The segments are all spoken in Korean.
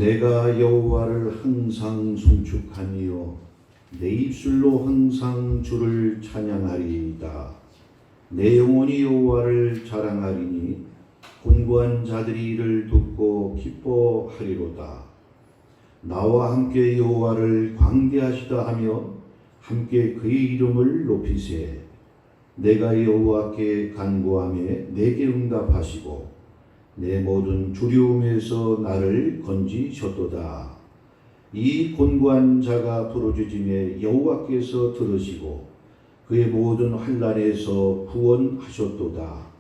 내가 여호와를 항상 송축하니요 내 입술로 항상 주를 찬양하리이다. 내 영혼이 여호와를 자랑하리니 곤고한 자들이 이를 듣고 기뻐하리로다. 나와 함께 여호와를 광대하시다 하며 함께 그의 이름을 높이세. 내가 여호와께 간구하매 내게 응답하시고 내 모든 두려움에서 나를 건지셨도다. 이 곤고한 자가 부르짖음에 여호와께서 들으시고 그의 모든 환난에서 구원하셨도다.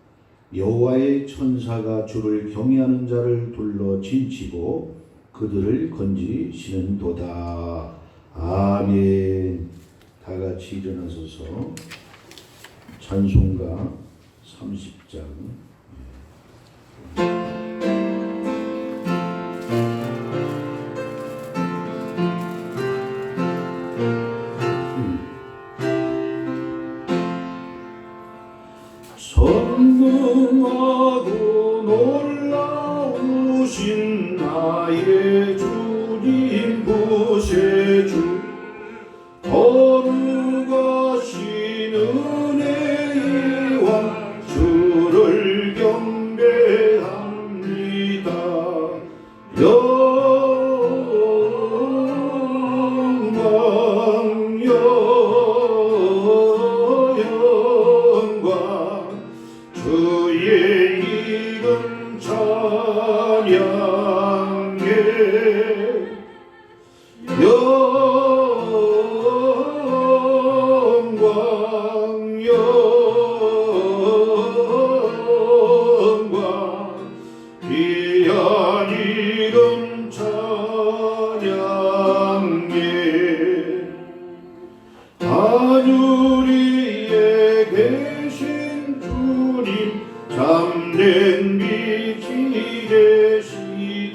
여호와의 천사가 주를 경외하는 자를 둘러 진치고 그들을 건지시는도다. 아멘. 다 같이 일어나서서 찬송가 30장 선무하고 놀라우신 나의 주님 구세주 거룩하신 은혜의 왕 주를 경배합니다. 영광 영광 주의 이름 찬양해. 영광 영광 귀한 이름 찬양해. 하늘 위에 계신 주님 참된 빛이 되시니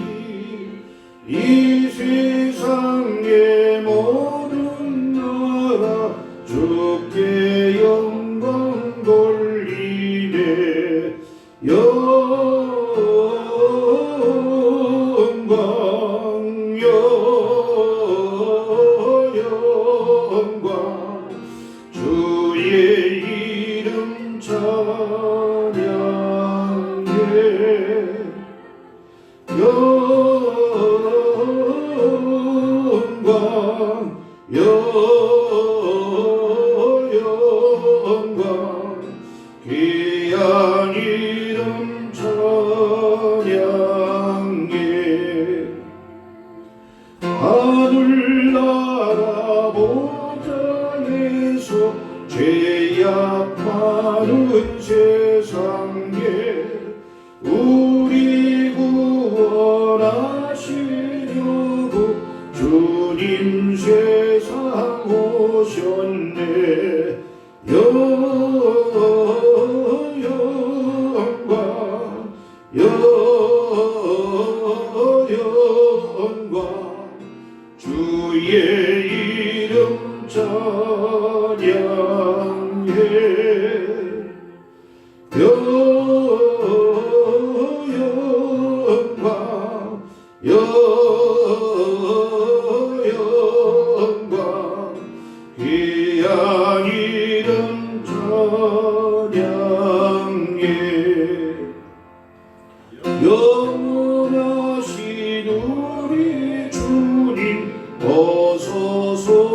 이 세상의 모든 나라 주께 영광 돌리네. 영광 영광 주의 이름 찬양해. 영광 영광 귀한 이름 찬양해. 하늘나라 보좌에서 죄악 많은 세상에 우리 구원하시려고 주님 세상 오셨네. 영광 영광 주의 이름 찬양해. 영광 영광 귀한 이름 찬양해. 영원하신 우리 주님 어서서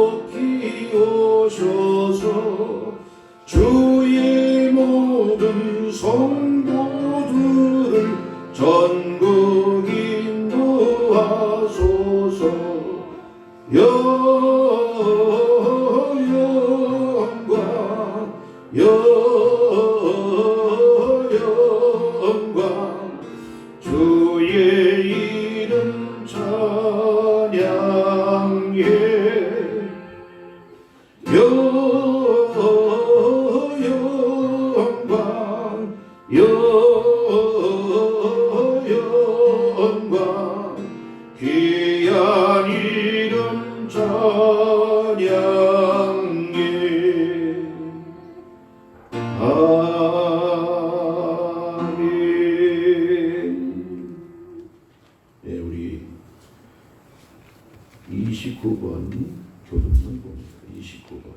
영광 주의 이름 찬양해 영광 귀한 이름 찬양해 아멘. 네, 우리 29번 교독만 봅니다. 29번.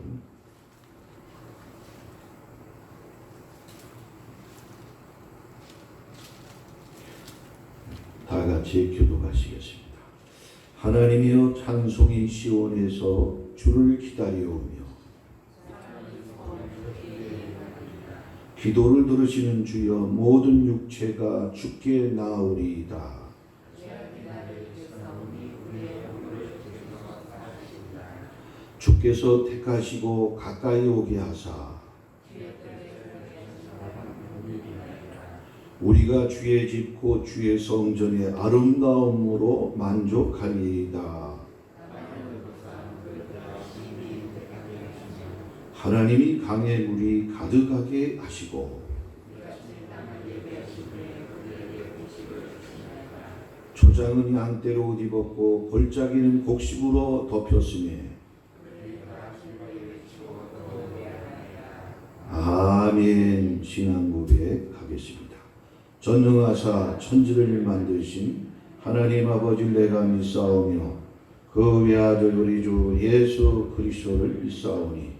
다 같이 교독하시겠습니다. 하나님이여 찬송이 시온에서 주를 기다려오며 기도를 들으시는 주여 모든 육체가 주께 나으리이다. 주께서 택하시고 가까이 오게 하사 우리가 주의 집 곧 주의 성전의 아름다움으로 만족하리이다. 하나님이 강에 물이 가득하게 하시고 초장은 양떼로 옷 입었고 골짜기는 곡식으로 덮였으며 아멘. 신앙 고백하겠습니다. 전능하사 천지를 만드신 하나님 아버지를 내가 믿사오며 그 외아들 우리 주 예수 그리스도를 믿사오니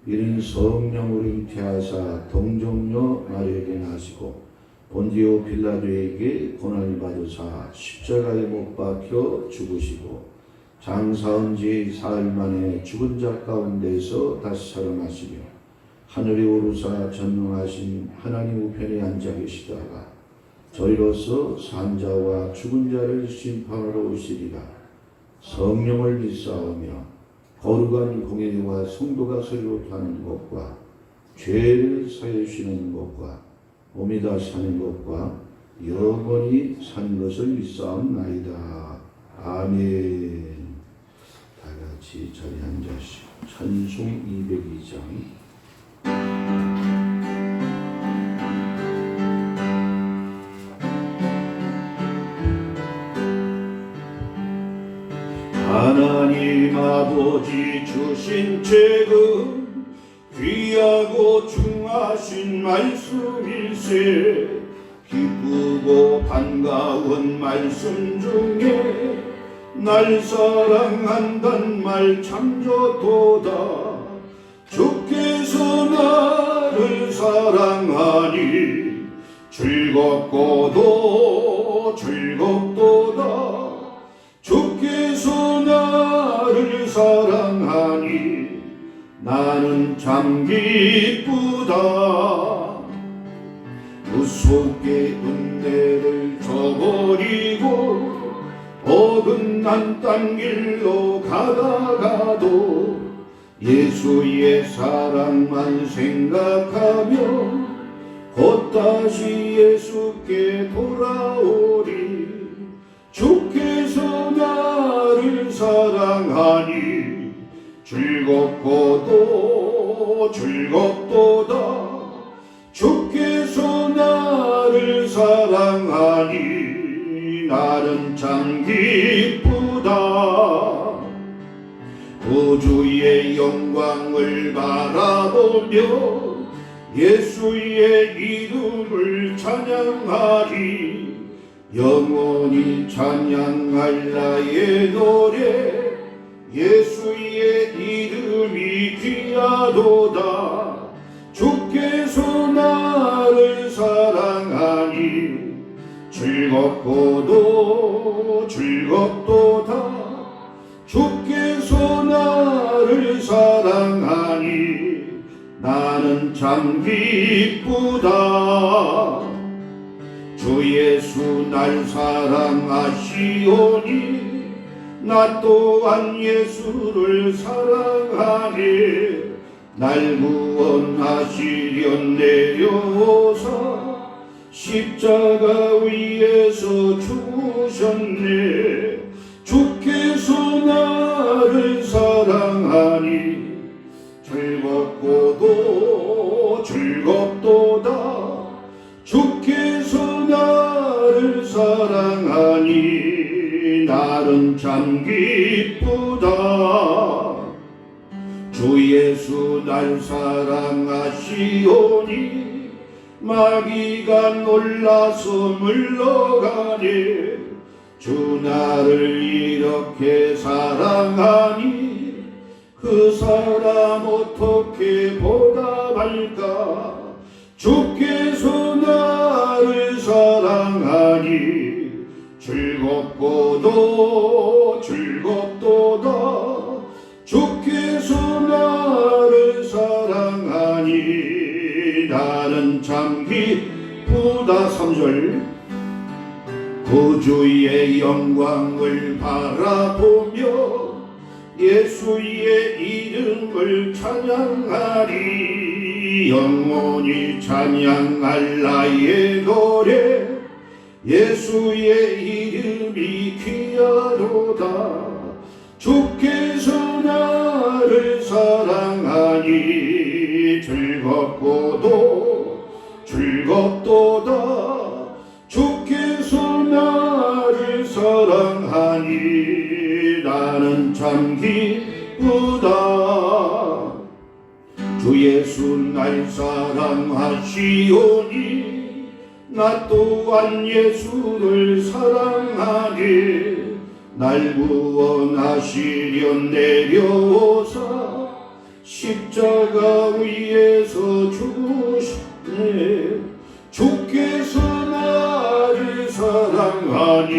이는 성령으로 잉태하사 동정녀 마리아에게 나시고 본디오 빌라도에게 고난을 받으사 십자가에 못 박혀 죽으시고 장사한 지 사흘 만에 죽은 자 가운데서 다시 살아나시며 하늘에 오르사 전능하신 하나님 우편에 앉아 계시다가 저희로서 산자와 죽은 자를 심판하러 오시리라. 성령을 믿사오며 거룩한 공예와 성도가 서로 하는 것과 죄를 사해 주시는 것과 몸이 다 사는 것과 영원히 사는 것을 믿사옵나이다. 아멘. 다 같이 자리에 앉으시고 찬송 202장 하나님 아버지 주신 책은 귀하고 중하신 말씀일세. 기쁘고 반가운 말씀 중에 날 사랑한단 말 참 좋도다. 주께서 나를 사랑하니 즐겁고도 즐겁도다. 주께서 나를 사랑하니 나는 참 기쁘다. 무속의 은혜를 저버리고 어긋난 딴 길로 가다가도 예수의 사랑만 생각하며 곧 다시 예수께 돌아오리. 주께서 나를 사랑하니 즐겁고도 즐겁도다. 주께서 나를 사랑하니 나는 참 기쁘다. 우주의 영광을 바라보며 예수의 이름을 찬양하리. 영원히 찬양할 나의 노래 예수의 이름이 귀하도다. 주께서 나를 사랑하니 즐겁고도 즐겁도다. 주께서 나를 사랑하니 나는 참 기쁘다. 주 예수 날 사랑하시오니 나 또한 예수를 사랑하니 날 구원하시려 내려오사 십자가 위에서 죽으셨네. 주께서 나를 사랑하니 즐겁고도 즐겁도다. 주께서 나를 사랑하니 나는 참 기쁘다. 주 예수 날 사랑하시오니 마귀가 놀라서 물러가네. 주 나를 이렇게 사랑하니 그 사람 어떻게 보답할까. 주께서 나를 사랑하니 즐겁고도 즐겁도다. 주께서 나를 사랑하니 나는 참 기쁘다. 3절 구주의 영광을 바라보며 예수의 이름을 찬양하리. 영원히 찬양할 나의 노래 예수의 이름이 귀하도다. 주께서 나를 사랑하니 즐겁고도 즐겁도다. 주께서 나를 사랑하니 나는 참 기쁘다. 주 예수 날 사랑하시오니 나 또한 예수를 사랑하니 날 구원하시려 내려오사 십자가 위에서 죽으셨네. 주께서 나를 사랑하니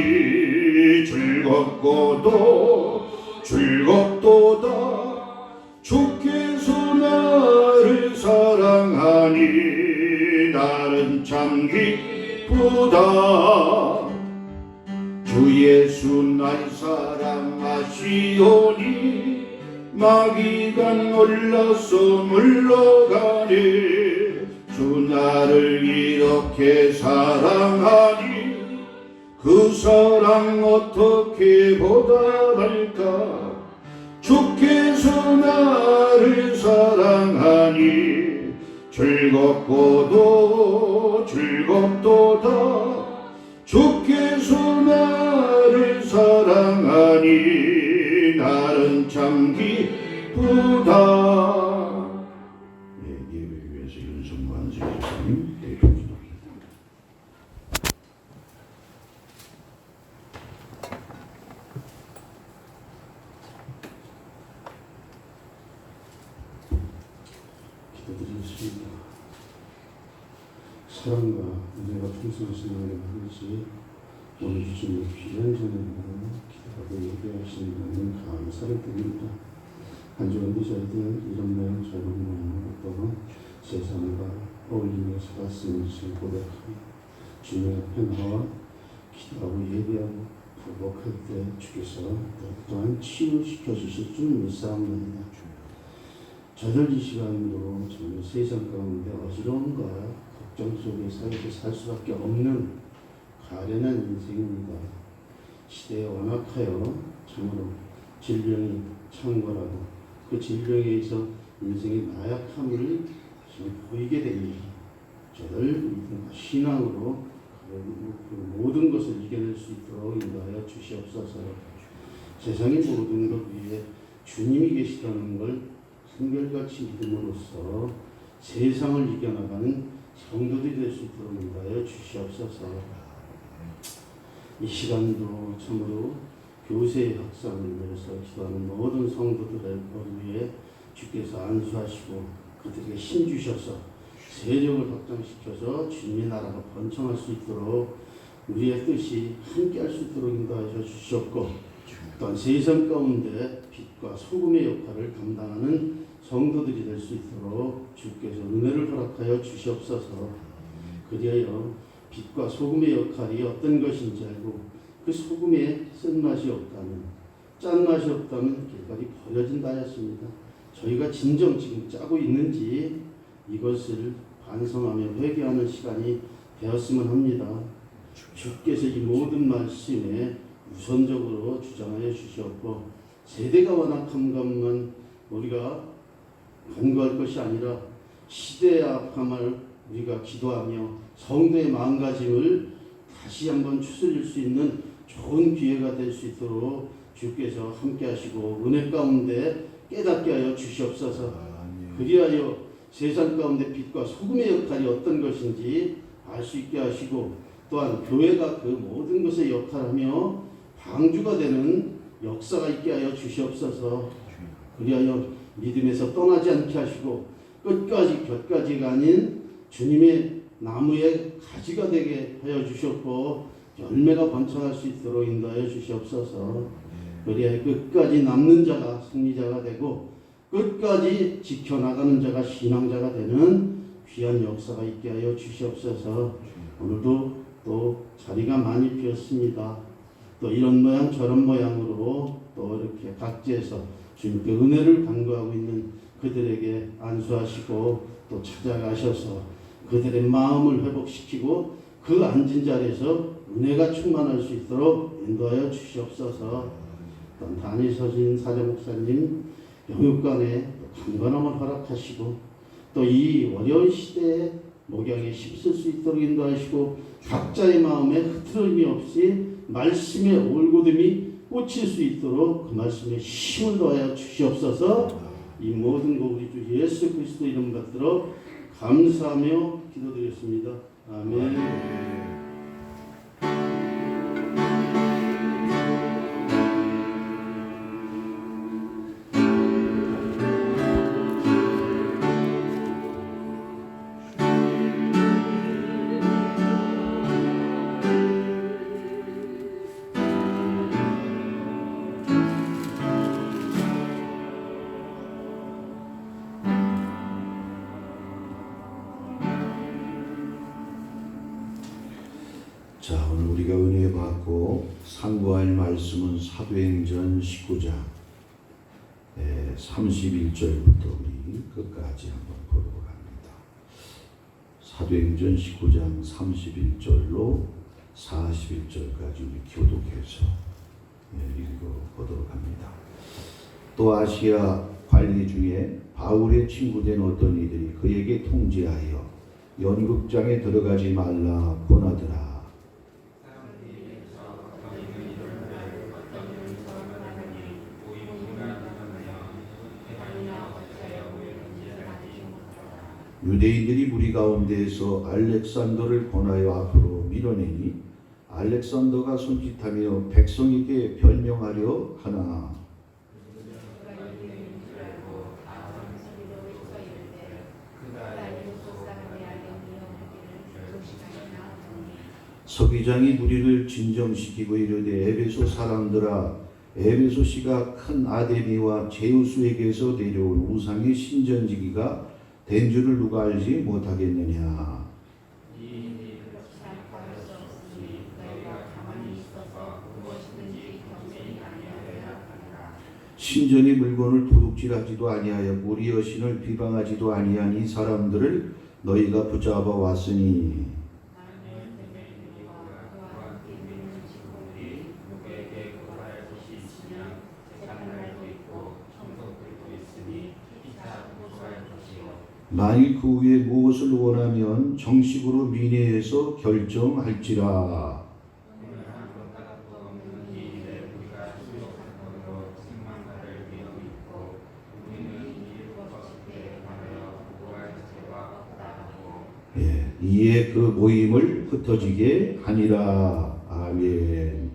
즐겁고도 즐겁도다. 주께서 나를 사랑하니 나는 참 기쁘다. 주 예수 날 사랑하시오니 마귀가 놀라서 물러가네. 주 나를 이렇게 사랑하니 그 사랑 어떻게 보답할까. 주께서 나를 사랑하니 즐겁고도 즐겁도다. 주께서 나를 사랑하니 나는 참 기쁘다. 예배를 위해서 윤성만 선생님 기도합니다. 기도드리겠습니다. 사랑과 은혜가 풍성하신 하나님 아버지, 오늘 주신 귀한 전에는 기도하고 예배하시는 하나님 감사를 드립니다. 한 주간 이 저희들 이런 모양 저런 모양으로 또는 세상과 어울리며 살았음을 고백하며 주님 앞에 나와 기도하고 예배하고 부복할 때 주께서 또한 치유시켜 주실 줄 믿사옵나이다. 저들 이 시간도 정말 세상 가운데 어지러움과 걱정 속에 살 수밖에 없는 가련한 인생입니다. 시대에 완악하여 참으로 질병이 창궐하고 그 질병에 의해서 인생의 나약함을 보이게 됩니다. 저들 신앙으로 그 모든 것을 이겨낼 수 있도록 인도하여 주시옵소서. 세상의 모든 것 위에 주님이 계시다는 걸 한결같이 믿음으로써 세상을 이겨나가는 성도들이 될 수 있도록 인도하여 주시옵소서. 이 시간도 참으로 교세의 확산을 위해서 기도하는 모든 성도들의 머리 위에 주께서 안수하시고 그들에게 힘 주셔서 세력을 확장시켜서 주님의 나라가 번창할 수 있도록 우리의 뜻이 함께 할 수 있도록 인도하여 주시옵고, 또한 세상 가운데 빛과 소금의 역할을 감당하는 성도들이 될 수 있도록 주께서 은혜를 허락하여 주시옵소서. 그리하여 빛과 소금의 역할이 어떤 것인지 알고 그 소금에 쓴맛이 없다면 짠맛이 없다면 길거리 버려진다 하였습니다. 저희가 진정 지금 짜고 있는지 이것을 반성하며 회개하는 시간이 되었으면 합니다. 주께서 이 모든 말씀에 우선적으로 주장하여 주시었고 세대가 완악한 것만 우리가 간구할 것이 아니라 시대의 악함을 우리가 기도하며 성도의 마음가짐을 다시 한번 추스릴 수 있는 좋은 기회가 될 수 있도록 주께서 함께 하시고 은혜 가운데 깨닫게 하여 주시옵소서. 그리하여 세상 가운데 빛과 소금의 역할이 어떤 것인지 알 수 있게 하시고 또한 교회가 그 모든 것의 역할하며 방주가 되는 역사가 있게 하여 주시옵소서. 그리하여 믿음에서 떠나지 않게 하시고 끝까지 곁가지가 아닌 주님의 나무의 가지가 되게 하여 주셨고 열매가 번창할 수 있도록 인도하여 주시옵소서. 그리하여 끝까지 남는 자가 승리자가 되고 끝까지 지켜나가는 자가 신앙자가 되는 귀한 역사가 있게 하여 주시옵소서. 오늘도 또 자리가 많이 비었습니다. 또 이런 모양 저런 모양으로 또 이렇게 각지에서 주님께 은혜를 간구하고 있는 그들에게 안수하시고 또 찾아가셔서 그들의 마음을 회복시키고 그 앉은 자리에서 은혜가 충만할 수 있도록 인도하여 주시옵소서. 또 단위서신 사제목사님 영육간에 강건함을 허락하시고 또 이 어려운 시대에 목양에 힘쓸 수 있도록 인도하시고 각자의 마음에 흐트러짐이 없이 말씀의 올곧음이 꽂힐 수 있도록 그 말씀에 힘을 더하여 주시옵소서. 이 모든 것 우리 주 예수 그리스도 이름 받들어 감사하며 기도드렸습니다. 아멘. 자, 오늘 우리가 은혜 받고 상고할 말씀은 사도행전 19장 31절부터 우리 끝까지 한번 보도록 합니다. 사도행전 19장 31절로 41절까지 우리 교독해서 읽어보도록 합니다. 또 아시아 관리 중에 바울의 친구된 어떤 이들이 그에게 통지하여 연극장에 들어가지 말라 권하더라. 유대인들이 무리 가운데에서 알렉산더를 권하여 앞으로 밀어내니 알렉산더가 손짓하며 백성에게 변명하려 하나 서기장이 무리를 진정시키고 이르되 에베소 사람들아 에베소시가 큰 아데미와 제우스에게서 내려온 우상의 신전지기가 된 줄을 누가 알지 못하겠느냐. 신전의 물건을 도둑질하지도 아니하여 우리 여신을 비방하지도 아니한 이 사람들을 너희가 붙잡아 왔으니 만일 그 후에 무엇을 원하면 정식으로 민회에서 결정할지라. 이에 그 모임을 흩어지게 하니라. 아멘.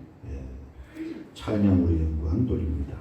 찬양으로 영광 돌립니다.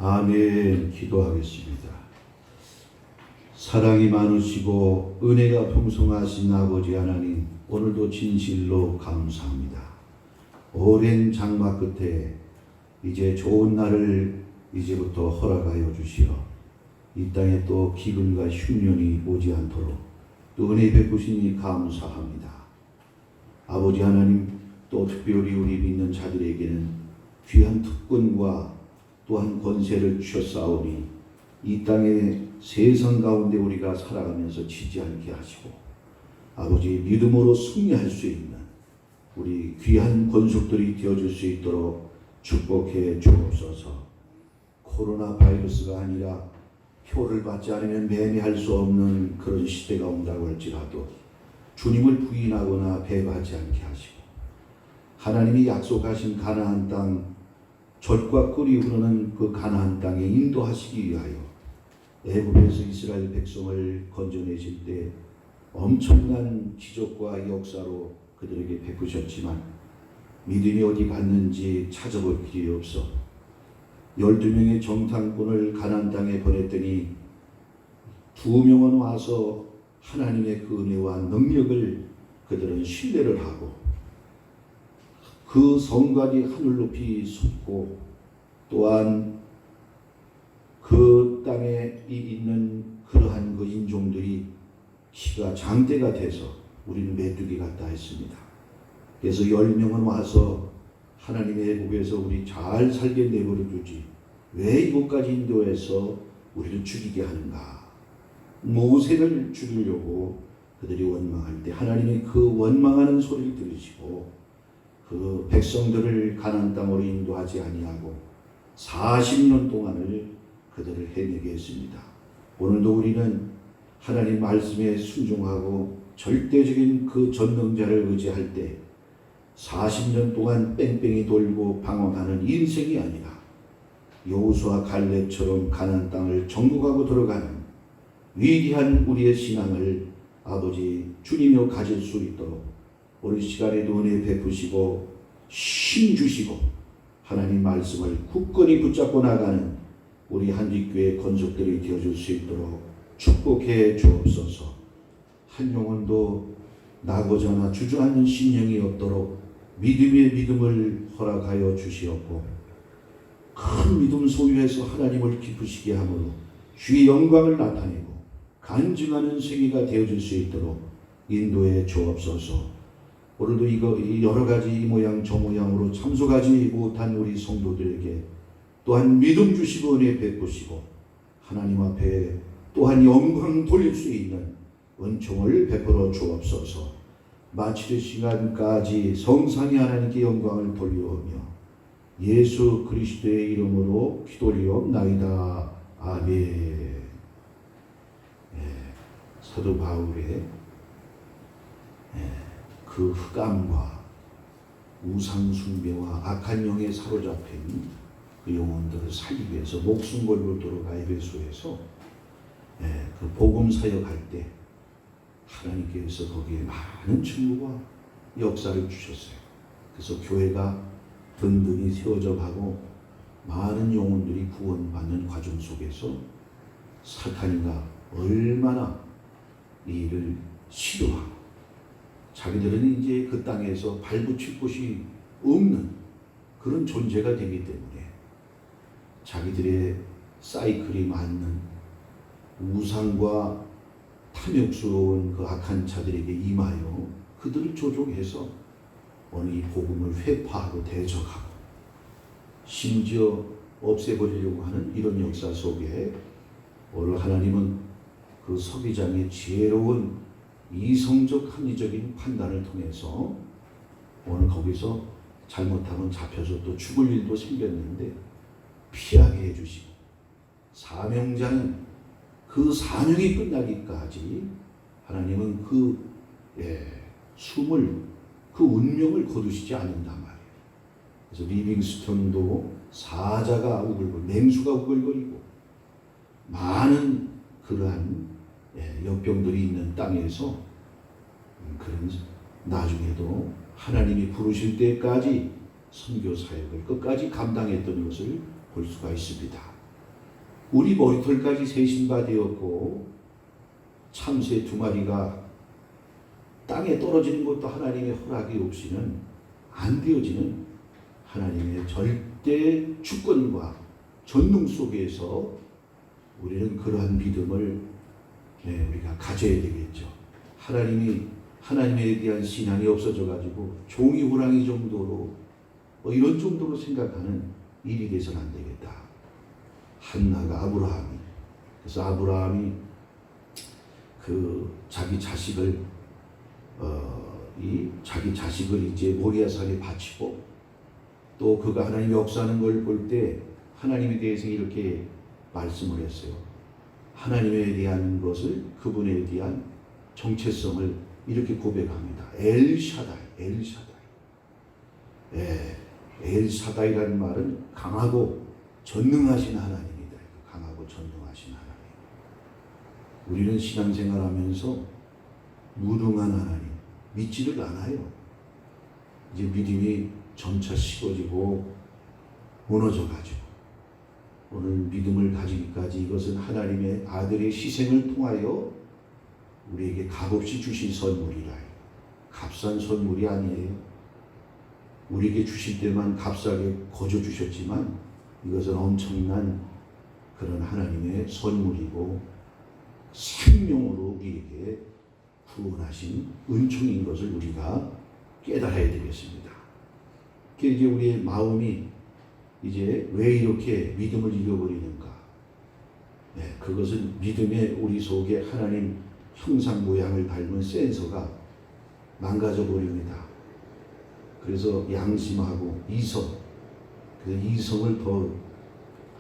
아멘. 기도하겠습니다. 사랑이 많으시고 은혜가 풍성하신 아버지 하나님, 오늘도 진실로 감사합니다. 오랜 장마 끝에 이제 좋은 날을 이제부터 허락하여 주시어 이 땅에 또 기근과 흉년이 오지 않도록 또 은혜 베푸시니 감사합니다. 아버지 하나님, 또 특별히 우리 믿는 자들에게는 귀한 특권과 또한 권세를 주셨사오니 이 땅의 세상 가운데 우리가 살아가면서 지지 않게 하시고 아버지 믿음으로 승리할 수 있는 우리 귀한 권속들이 되어줄 수 있도록 축복해 주옵소서. 코로나 바이러스가 아니라 표를 받지 않으면 매매할 수 없는 그런 시대가 온다고 할지라도 주님을 부인하거나 배반하지 않게 하시고 하나님이 약속하신 가나안 땅, 젖과 꿀이 흐르는 그 가나안 땅에 인도하시기 위하여 애굽에서 이스라엘 백성을 건져내실 때 엄청난 기적과 역사로 그들에게 베푸셨지만 믿음이 어디 갔는지 찾아볼 길이 없어 12명의 정탐꾼을 가나안 땅에 보냈더니 2명은 와서 하나님의 그 은혜와 능력을 그들은 신뢰를 하고 그 성곽이 하늘 높이 솟고 또한 그 땅에 있는 그러한 그 인종들이 키가 장대가 돼서 우리는 메뚜기 같다 했습니다. 그래서 10명은 와서 하나님의 애국에서 우리 잘 살게 내버려 두지 왜 이곳까지 인도해서 우리를 죽이게 하는가. 모세를 죽이려고 그들이 원망할 때 하나님이 그 원망하는 소리를 들으시고 그 백성들을 가나안 땅으로 인도하지 아니하고 40년 동안을 그들을 헤매게 했습니다. 오늘도 우리는 하나님 말씀에 순종하고 절대적인 그 전능자를 의지할 때 40년 동안 뺑뺑이 돌고 방황하는 인생이 아니라 여호수아 갈렙처럼 가나안 땅을 정복하고 들어가는 위대한 우리의 신앙을 아버지 주님여 가질 수 있도록 오늘 시간에도 은혜 베푸시고 힘 주시고 하나님 말씀을 굳건히 붙잡고 나가는 우리 한빛교회 건속들이 되어줄 수 있도록 축복해 주옵소서. 한 영혼도 나고자나 주저하는 심령이 없도록 믿음의 믿음을 허락하여 주시옵고 큰 믿음 소유해서 하나님을 기쁘시게 함으로 주의 영광을 나타내고 간증하는 생애가 되어줄 수 있도록 인도해 주옵소서. 오늘도 이 여러 가지 이 모양 저 모양으로 참석하지 못한 우리 성도들에게 또한 믿음 주시고 은혜 베푸시고 하나님 앞에 또한 영광 돌릴 수 있는 은총을 베풀어 주옵소서. 마칠 시간까지 성삼위 하나님께 영광을 돌려오며 예수 그리스도의 이름으로 기도리옵나이다. 아멘. 사도 바울의 그 흑암과 우상 숭배와 악한 영에 사로잡힌 그 영혼들을 살리기 위해서 목숨 걸고 들어가 에베소에서 그 복음 사역할 때 하나님께서 거기에 많은 친구와 역사를 주셨어요. 그래서 교회가 든든히 세워져 가고 많은 영혼들이 구원받는 과정 속에서 사탄이가 얼마나 이 일을 시도하고 자기들은 이제 그 땅에서 발붙일 곳이 없는 그런 존재가 되기 때문에 자기들의 사이클이 맞는 우상과 탐욕스러운 그 악한 자들에게 임하여 그들을 조종해서 어느 이 복음을 회파하고 대적하고 심지어 없애버리려고 하는 이런 역사 속에 오늘 하나님은 그 서기장의 지혜로운 이성적 합리적인 판단을 통해서 오늘 거기서 잘못하면 잡혀서 또 죽을 일도 생겼는데 피하게 해주시고 사명자는 그 사명이 끝나기까지 하나님은 그 숨을 그 운명을 거두시지 않는단 말이에요. 그래서 리빙스톤도 사자가 우글거리고 맹수가 우글거리고 많은 그러한 역병들이 있는 땅에서 그런 나중에도 하나님이 부르실 때까지 선교 사역을 끝까지 감당했던 것을 볼 수가 있습니다. 우리 머리털까지 세신 바 되었고 참새 2마리가 땅에 떨어지는 것도 하나님의 허락이 없이는 안 되어지는 하나님의 절대 주권과 전능 속에서 우리는 그러한 믿음을 우리가 가져야 되겠죠. 하나님에 대한 신앙이 없어져 가지고 종이 호랑이 정도로 이런 정도로 생각하는 일이 돼서는 안 되겠다. 한나가 그래서 아브라함이 자기 자식을 이제 모리아산에 바치고 또 그가 하나님이 역사하는 걸 볼 때 하나님에 대해서 이렇게 말씀을 했어요. 하나님에 대한 것을, 그분에 대한 정체성을 이렇게 고백합니다. 엘샤다이라는 말은 강하고 전능하신 하나님이다. 강하고 전능하신 하나님. 우리는 신앙생활하면서 무능한 하나님 믿지를 않아요. 이제 믿음이 점차 식어지고 무너져가지고 오늘 믿음을 가지기까지 이것은 하나님의 아들의 희생을 통하여 우리에게 값없이 주신 선물이라. 값싼 선물이 아니에요. 우리에게 주실 때만 값싸게 거저 주셨지만 이것은 엄청난 그런 하나님의 선물이고 생명으로 우리에게 구원하신 은총인 것을 우리가 깨달아야 되겠습니다. 이제 우리의 마음이 이제 왜 이렇게 믿음을 잃어버리는가? 그것은 믿음의 우리 속에 하나님 형상 모양을 닮은 센서가 망가져 버립니다. 그래서 양심하고 이성을 더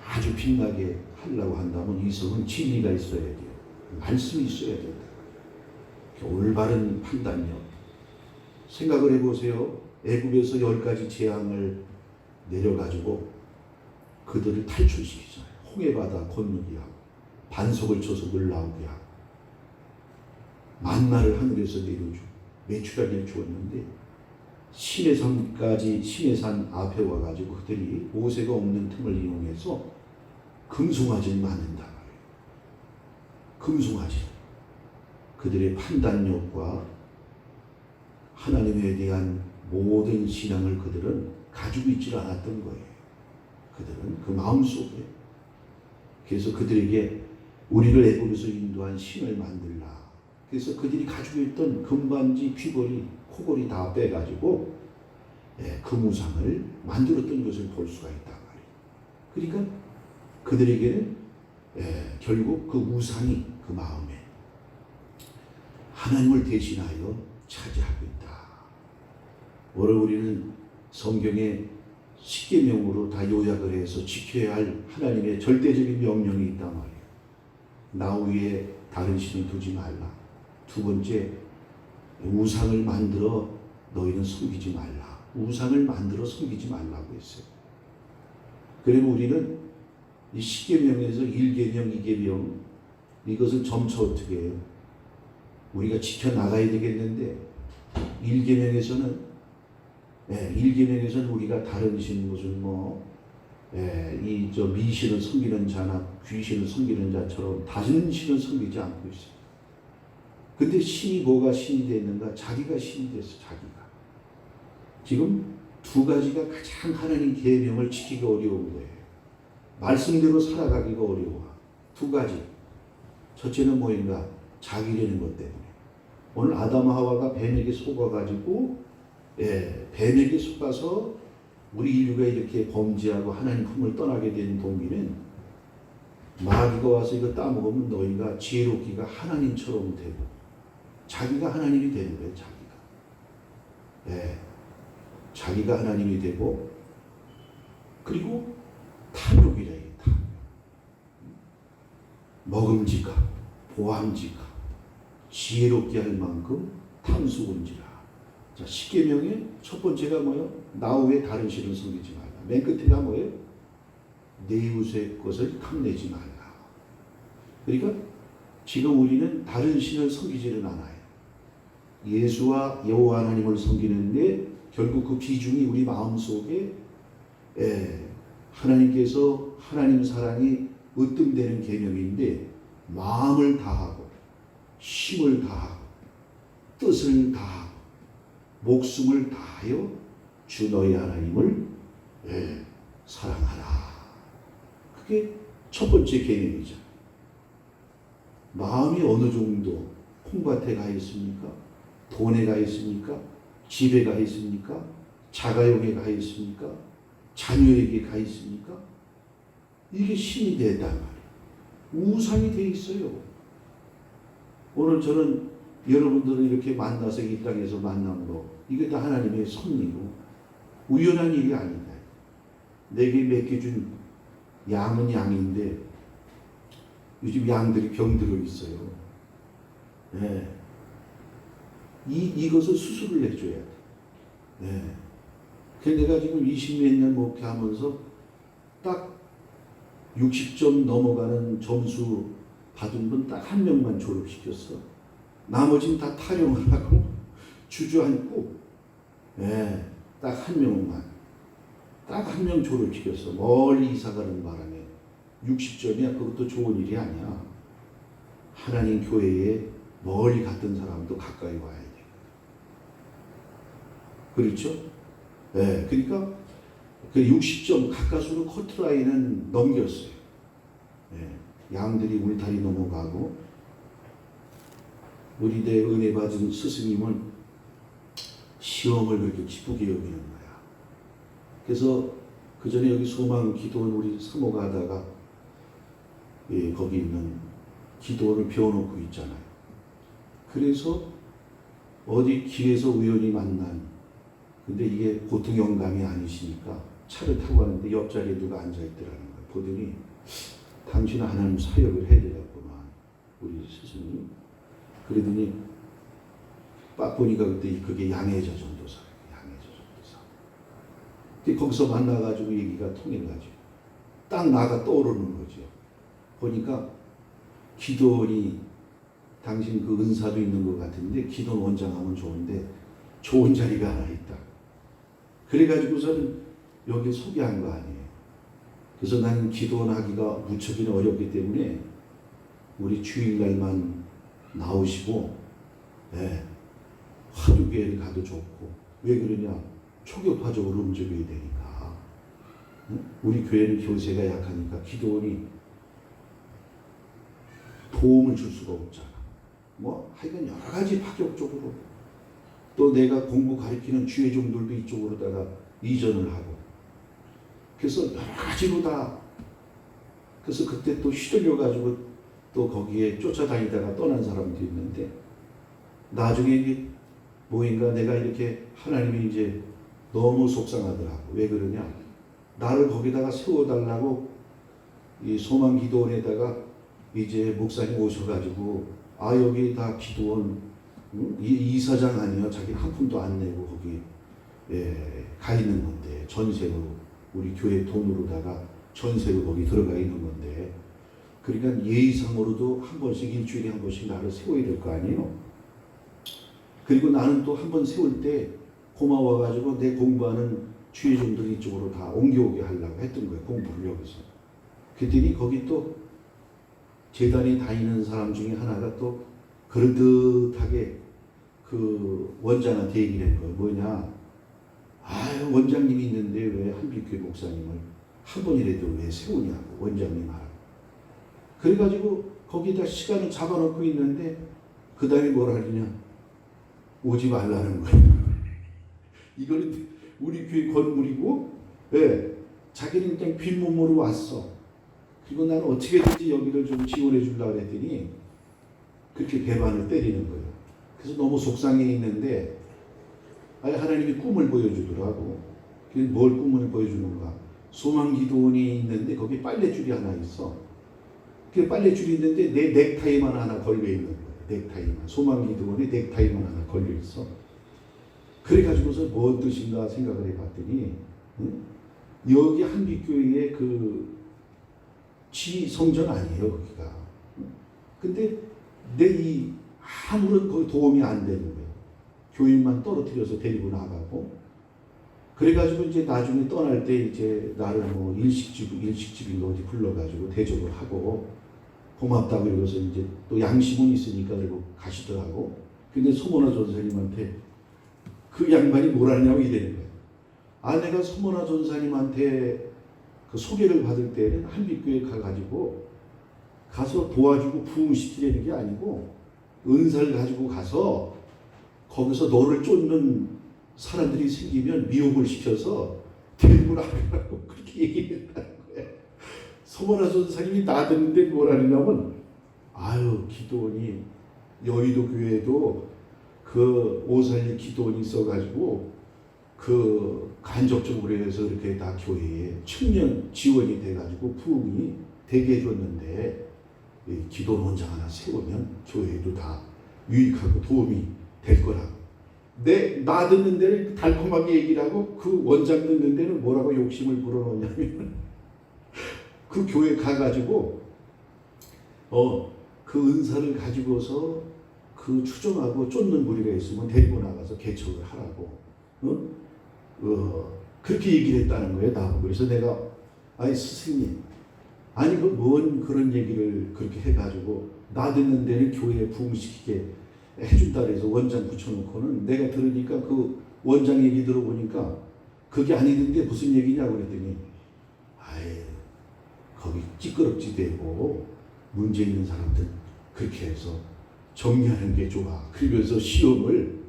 아주 빛나게 하려고 한다면 이성은 진리가 있어야 돼요. 말씀이 있어야 된다. 올바른 판단력. 생각을 해보세요. 애굽에서 10가지 재앙을 내려가지고 그들을 탈출시키잖아요. 홍해바다 건너게 하고 반석을 쳐서 물 나오게 하고 만나를 하늘에서 내려주고 메추라기를 주었는데 시내산 앞에 와가지고 그들이 모세가 없는 틈을 이용해서 금송아지를 만든다 말이에요. 금송아지. 그들의 판단력과 하나님에 대한 모든 신앙을 그들은 가지고 있지 않았던 거예요. 그들은 그 마음속에. 그래서 그들에게 우리를 애굽에서 인도한 신을 만들라. 그래서 그들이 가지고 있던 금반지, 귀걸이, 코걸이 다 빼가지고 그 우상을 만들었던 것을 볼 수가 있단 말이에요. 그러니까 그들에게는 결국 그 우상이 그 마음에 하나님을 대신하여 차지하고 있다. 오늘 우리는 성경에 10계명으로 다 요약을 해서 지켜야 할 하나님의 절대적인 명령이 있단 말이에요. 나 위에 다른 신을 두지 말라. 2번째, 우상을 만들어 너희는 섬기지 말라. 우상을 만들어 섬기지 말라고 했어요. 그리고 우리는 이 10계명에서 1계명, 2계명 이것을 점차 어떻게 해요? 우리가 지켜나가야 되겠는데 1계명에서는 우리가 다른 신 무슨 미신을 섬기는 자나 귀신을 섬기는 자처럼 다른 신을 섬기지 않고 있어요. 근데 신이 뭐가 신이 됐는가? 자기가 신이 됐어. 자기가. 지금 2가지가 가장 하나님 계명을 지키기 어려운 거예요. 말씀대로 살아가기가 어려워. 2가지. 첫째는 뭐인가? 자기라는 것 때문에. 오늘 아담 하와가 뱀에게 속아가지고 뱀에게 속아서 우리 인류가 이렇게 범죄하고 하나님 품을 떠나게 된 동기는 마귀가 와서 이거 따먹으면 너희가 지혜롭기가 하나님처럼 되고 자기가 하나님이 되는 거예요. 자기가 하나님이 되고 그리고 탐욕이라 해요. 탐욕. 먹음직하고 보암직하고 지혜롭게 할 만큼 탐수곤지라. 자, 10계명의 첫 번째가 뭐예요? 나 외에 다른 신을 섬기지 말라. 맨 끝에가 뭐예요? 내 이웃의 것을 탐내지 말라. 그러니까 지금 우리는 다른 신을 섬기지는 않아요. 예수와 여호와 하나님을 섬기는데 결국 그 비중이 우리 마음속에 하나님께서 하나님 사랑이 으뜸되는 개념인데 마음을 다하고 힘을 다하고 뜻을 다하고 목숨을 다하여 주 너희 하나님을 사랑하라. 그게 첫 번째 개념이죠. 마음이 어느 정도 콩밭에 가 있습니까? 돈에 가 있습니까? 집에 가 있습니까? 자가용에 가 있습니까? 자녀에게 가 있습니까? 이게 신이 되단 말이에요. 우상이 돼 있어요. 오늘 저는 여러분들을 이렇게 만나서 이 땅에서 만난 거, 이게 다 하나님의 섭리고 우연한 일이 아니다. 내게 맡겨준 양은 양인데 요즘 양들이 병들어 있어요. 네. 이것을 수술을 해줘야 돼. 네. 그래서 내가 지금 20몇 년 목회하면서 딱 60점 넘어가는 점수 받은 분 딱 한 명만 졸업시켰어. 나머지는 다 탈영을 하고 주저앉고, 네. 딱 한 명만. 딱 한 명 졸업시켰어. 멀리 이사가는 바람에. 60점이야. 그것도 좋은 일이 아니야. 하나님 교회에 멀리 갔던 사람도 가까이 와야 돼. 그렇죠? 네, 그러니까 그 60점 가까스로 커트라인은 넘겼어요. 네, 양들이 울타리 넘어가고 우리 대 은혜 받은 스승님은 시험을 그렇게 기쁘게 여기는 거야. 그래서 그 전에 여기 소망 기도원 우리 사모가 하다가 거기 있는 기도원을 배워놓고 있잖아요. 그래서 어디 길에서 우연히 만난, 근데 이게 보통 영감이 아니시니까 차를 타고 가는데 옆자리에 누가 앉아있더라는 거예요. 보더니 당신은 하나님 사역을 해야 되겠구만, 우리 스승님. 그러더니 딱 보니까 그때 그게 양해자 전도사. 거기서 만나가지고 얘기가 통해가지고 딱 나가 떠오르는 거죠. 보니까 기도원이 당신 그 은사도 있는 것 같은데 기도원 원장하면 좋은데 좋은 자리가 하나 있다. 그래가지고서는 여기 소개한 거 아니에요. 그래서 나는 기도원 하기가 무척이나 어렵기 때문에 우리 주일날만 나오시고 화두교회를 가도 좋고. 왜 그러냐? 초교파적으로 움직여야 되니까. 우리 교회는 교세가 약하니까 기도원이 도움을 줄 수가 없잖아. 뭐 하여간 여러 가지 파격적으로 또 내가 공부 가르치는 주회종들도 이쪽으로다가 이전을 하고, 그래서 여러 가지로 다. 그래서 그때 또 휘둘려 가지고 또 거기에 쫓아다니다가 떠난 사람도 있는데, 나중에 이게 뭐인가 내가 이렇게 하나님이 이제 너무 속상하더라고. 왜 그러냐? 나를 거기다가 세워달라고 이 소망 기도원에다가 이제 목사님 오셔가지고 여기 다 기도원 이사장 아니야. 자기는 한 푼도 안 내고 거기 가 있는 건데, 전세로 우리 교회 돈으로다가 전세로 거기 들어가 있는 건데, 그러니까 예의상으로도 한 번씩 일주일에 한 번씩 나를 세워야 될 거 아니에요. 그리고 나는 또 한 번 세울 때 고마워가지고 내 공부하는 주의종들 이쪽으로 다 옮겨오게 하려고 했던 거예요. 공부를 여기서. 그랬더니 거기 또 재단에 다니는 사람 중에 하나가 또 그럴듯하게 그 원장한테 얘기를 한 거예요. 뭐냐? 원장님이 있는데 왜 한빛교회 목사님을 한 번이라도 왜 세우냐고, 원장님 하라고. 그래가지고 거기다 시간을 잡아놓고 있는데 그 다음에 뭘 하느냐? 오지 말라는 거예요. 이거는 우리 교회 건물이고, 자기는 그냥 빈몸으로 왔어. 그리고 나는 어떻게든지 여기를 좀 지원해 주려고 했더니 그렇게 배반을 때리는 거예요. 그래서 너무 속상해 있는데 하나님이 꿈을 보여주더라고. 뭘 꿈을 보여주는가? 소망기도원이 있는데 거기 빨래줄이 하나 있어. 그 빨래줄이 있는데 내 넥타이만 하나 걸려 있는 거예요. 넥타이만. 소망기도원에 넥타이만 하나 걸려 있어. 그래가지고서 뭔 뜻인가 생각을 해봤더니 여기 한빛교회의 그 지성전 아니에요, 거기가. 근데 내 아무런 거기 도움이 안 되는 거예요. 교인만 떨어뜨려서 데리고 나가고, 그래가지고 이제 나중에 떠날 때 이제 나를 뭐 일식집인가 어디 불러가지고 대접을 하고 고맙다고 이러고서 이제 또 양심은 있으니까 그리고 가시더라고. 근데 소모나 전사님한테 그 양반이 뭘 하냐고 이러는 거예요. 아, 내가 소모나 전사님한테 그 소개를 받을 때는 한빛교회 가서 도와주고 부흥시키려는 게 아니고 은사를 가지고 가서 거기서 너를 쫓는 사람들이 생기면 미혹을 시켜서 데리고 나가라고 그렇게 얘기했다는 거예요. 소모나 전사님이 나듣는데 뭐라 하냐면 아유, 기도원이 여의도 교회에도 그 오살리 기도원이 있어가지고 그 간접적으로 해서 이렇게 다 교회에 청년 지원이 돼가지고 부흥이 되게 해줬는데 기도원 원장 하나 세우면 교회에도 다 유익하고 도움이 될 거라고. 나 듣는 데는 달콤하게 얘기를 하고 그 원장 듣는 데는 뭐라고 욕심을 불어넣냐면 그 교회 가가지고 그 은사를 가지고서 그 추종하고 쫓는 무리가 있으면 데리고 나가서 개척을 하라고 그렇게 얘기를 했다는 거예요. 나보고. 그래서 내가 아니 스승님, 아니 그 뭔 그런 얘기를 그렇게 해가지고 나 듣는 데는 교회에 부흥시키게 해준다 그래서 원장 붙여놓고는 내가 들으니까 그 원장 얘기 들어보니까 그게 아니던데 무슨 얘기냐고 그랬더니 아예 거기 찌끄럽지 되고 문제 있는 사람들 그렇게 해서 정리하는 게 좋아. 그러면서 시험을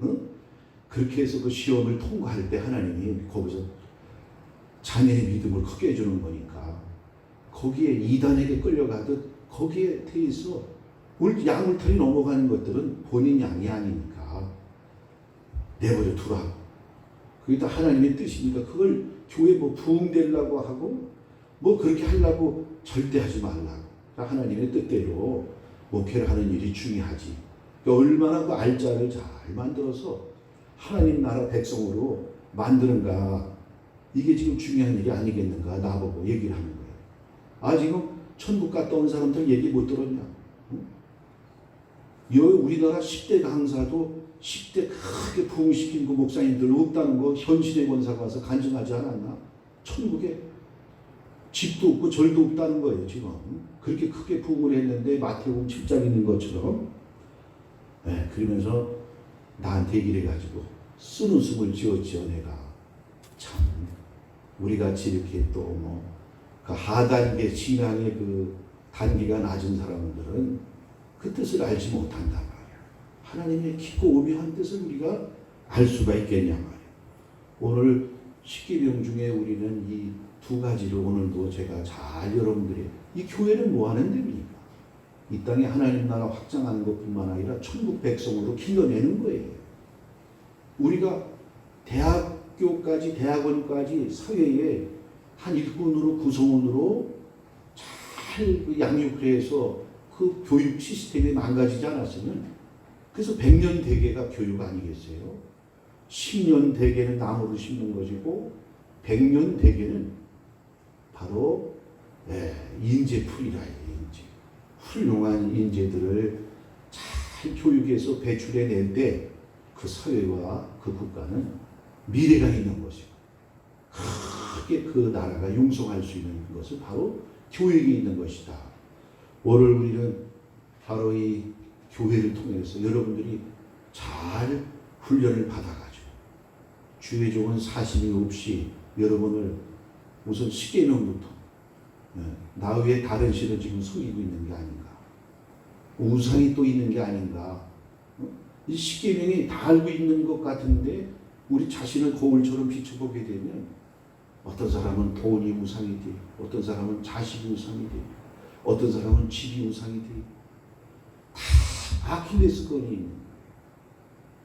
그렇게 해서 그 시험을 통과할 때 하나님이 거기서 자녀의 믿음을 크게 해주는 거니까 거기에 이단에게 끌려가듯 거기에 대해서 양울탈이 넘어가는 것들은 본인 양이 아니니까 내버려 두라고. 그게 다 하나님의 뜻이니까 그걸 교회 뭐 부흥되려고 하고 뭐 그렇게 하려고 절대 하지 말라고. 하나님의 뜻대로 목회를 하는 일이 중요하지. 얼마나 그 알짜를 잘 만들어서 하나님 나라 백성으로 만드는가, 이게 지금 중요한 일이 아니겠는가 나보고 얘기를 하는 거예요. 아, 지금 천국 갔다 온 사람들 얘기 못 들었냐? 우리나라 10대 강사도 10대 크게 부흥시킨 그 목사님들 없다는 거 현실의 권사가 와서 간증하지 않았나? 천국에 집도 없고 절도 없다는 거예요. 지금 그렇게 크게 부흥을 했는데 마태복음 7장 있는 것처럼. 네, 그러면서 나한테 얘기를 해가지고 쓴 웃음을 지었지요. 내가 참 우리같이 이렇게 또 뭐 그 하단계 신앙의 그 단계가 낮은 사람들은 그 뜻을 알지 못한단 말이야. 하나님의 깊고 오묘한 뜻을 우리가 알 수가 있겠냐 말이야. 오늘 십계명 중에 우리는 이 두 가지를 오늘도 제가 잘 여러분들이, 이 교회는 뭐 하는 데입니까? 이 땅에 하나님 나라 확장하는 것뿐만 아니라 천국 백성으로 길러내는 거예요. 우리가 대학교까지 대학원까지 사회에 한 일꾼으로 구성원으로 잘 양육을 해서 그 교육 시스템이 망가지지 않았으면, 그래서 100년 대계가 교육 아니겠어요? 10년 대계는 나무를 심는 것이고 100년 대계는 바로 인재풀이라 인재. 훌륭한 인재들을 잘 교육해서 배출해낼 때 그 사회와 그 국가는 미래가 있는 것이고 크게 그 나라가 융성할 수 있는 것은 바로 교육이 있는 것이다. 오늘 우리는 바로 이 교회를 통해서 여러분들이 잘 훈련을 받아가지고 주의 종은 사심이 없이 여러분을 우선 십계명부터 나 외에 다른 신을 지금 섬기고 있는 게 아닌가, 우상이 또 있는 게 아닌가. 이 십계명이 다 알고 있는 것 같은데 우리 자신을 거울처럼 비춰보게 되면 어떤 사람은 돈이 우상이 돼, 어떤 사람은 자식이 우상이 돼, 어떤 사람은 집이 우상이 돼. 다 아킬레스건이 있는 거예요.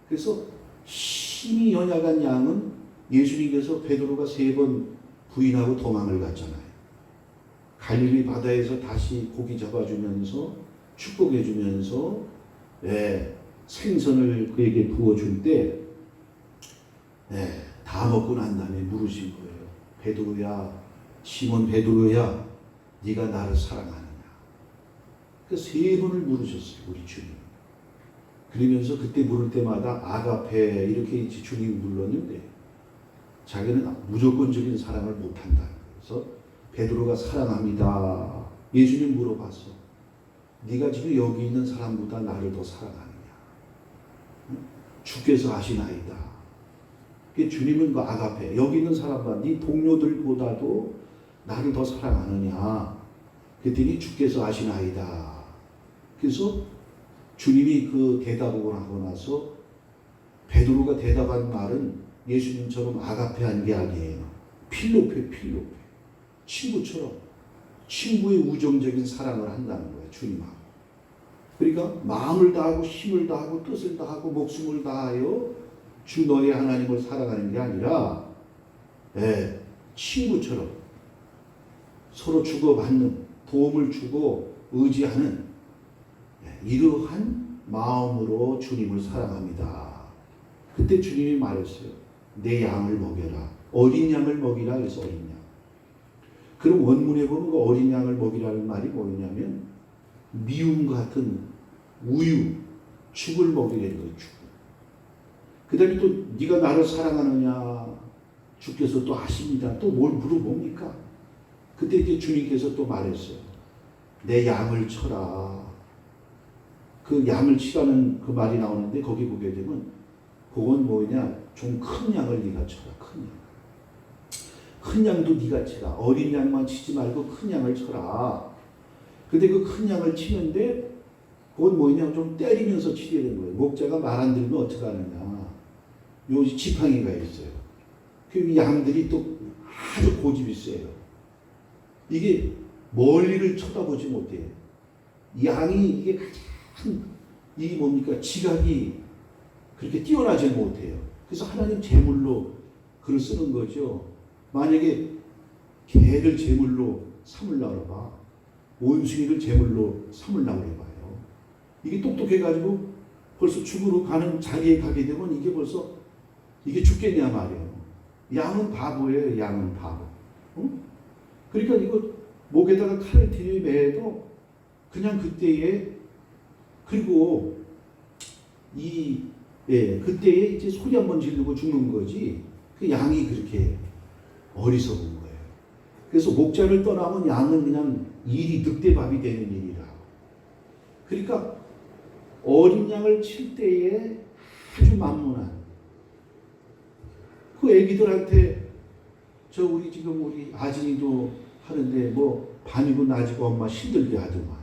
그래서 힘이 연약한 양은 예수님께서 베드로가 3번 부인하고 도망을 갔잖아요. 갈릴리 바다에서 다시 고기 잡아주면서 축복해주면서 생선을 그에게 부어줄 때 다 먹고 난 다음에 물으신 거예요. 베드로야, 시몬 베드로야, 네가 나를 사랑하느냐? 그 3번을 물으셨어요, 우리 주님. 그러면서 그때 물을 때마다 아가페 이렇게 주님 불렀는데 자기는 무조건적인 사랑을 못한다. 그래서 베드로가 사랑합니다. 예수님 물어봤어. 네가 지금 여기 있는 사람보다 나를 더 사랑하느냐? 주께서 하시나이다. 주님은 그 아가페, 여기 있는 사람보다 네 동료들보다도 나를 더 사랑하느냐? 그랬더니 주께서 하시나이다. 그래서 주님이 그 대답을 하고 나서 베드로가 대답한 말은 예수님처럼 아가페한 게 아니에요. 필로페. 친구처럼 친구의 우정적인 사랑을 한다는 거예요. 주님하고. 그러니까 마음을 다하고 힘을 다하고 뜻을 다하고 목숨을 다하여 주 너의 하나님을 사랑하는 게 아니라 친구처럼 서로 주고받는, 도움을 주고 의지하는 이러한 마음으로 주님을 사랑합니다. 그때 주님이 말했어요. 내 양을 먹여라. 어린 양을 먹이라. 그래서 어린 양. 그럼 원문에 보면 그 어린 양을 먹이라는 말이 뭐냐면 미움 같은 우유, 죽을 먹이라는 거예요. 죽. 그 다음에 또 네가 나를 사랑하느냐? 주께서 또 하십니다. 또 뭘 물어봅니까? 그때 이제 주님께서 또 말했어요. 내 양을 쳐라. 그 양을 치라는 그 말이 나오는데 거기 보게 되면 그건 뭐냐? 좀 큰 양을 네가 쳐라. 큰 양. 큰 양도 네가 치라. 어린 양만 치지 말고 큰 양을 쳐라. 근데 그 큰 양을 치는데 그건 뭐냐? 좀 때리면서 치려는 거예요. 목자가 말 안 들으면 어떻게 하느냐? 요 지팡이가 있어요. 그 양들이 또 아주 고집이 세요. 이게 멀리를 쳐다보지 못해요. 양이 이게 가장 이 뭡니까? 지각이 그렇게 뛰어나지 못해요. 그래서 하나님 제물로 글을 쓰는 거죠. 만약에 개를 제물로 삼으려고 봐. 원숭이를 제물로 삼으려고 해봐요. 이게 똑똑해가지고 벌써 죽으러 가는 자리에 가게 되면 이게 벌써 이게 죽겠냐 말이에요. 양은 바보예요. 양은 바보. 응? 그러니까 이거 목에다가 칼을 들이매도 그냥 그때에 그리고 그때에 이제 소리 한번 지르고 죽는 거지. 그 양이 그렇게 어리석은 거예요. 그래서 목자를 떠나면 양은 그냥 일이 늑대밥이 되는 일이라. 그러니까 어린 양을 칠 때에 아주 만문한 그 애기들한테 우리 지금 우리 아진이도 하는데 뭐 밤이고 낮이고 엄마 힘들게 하더만.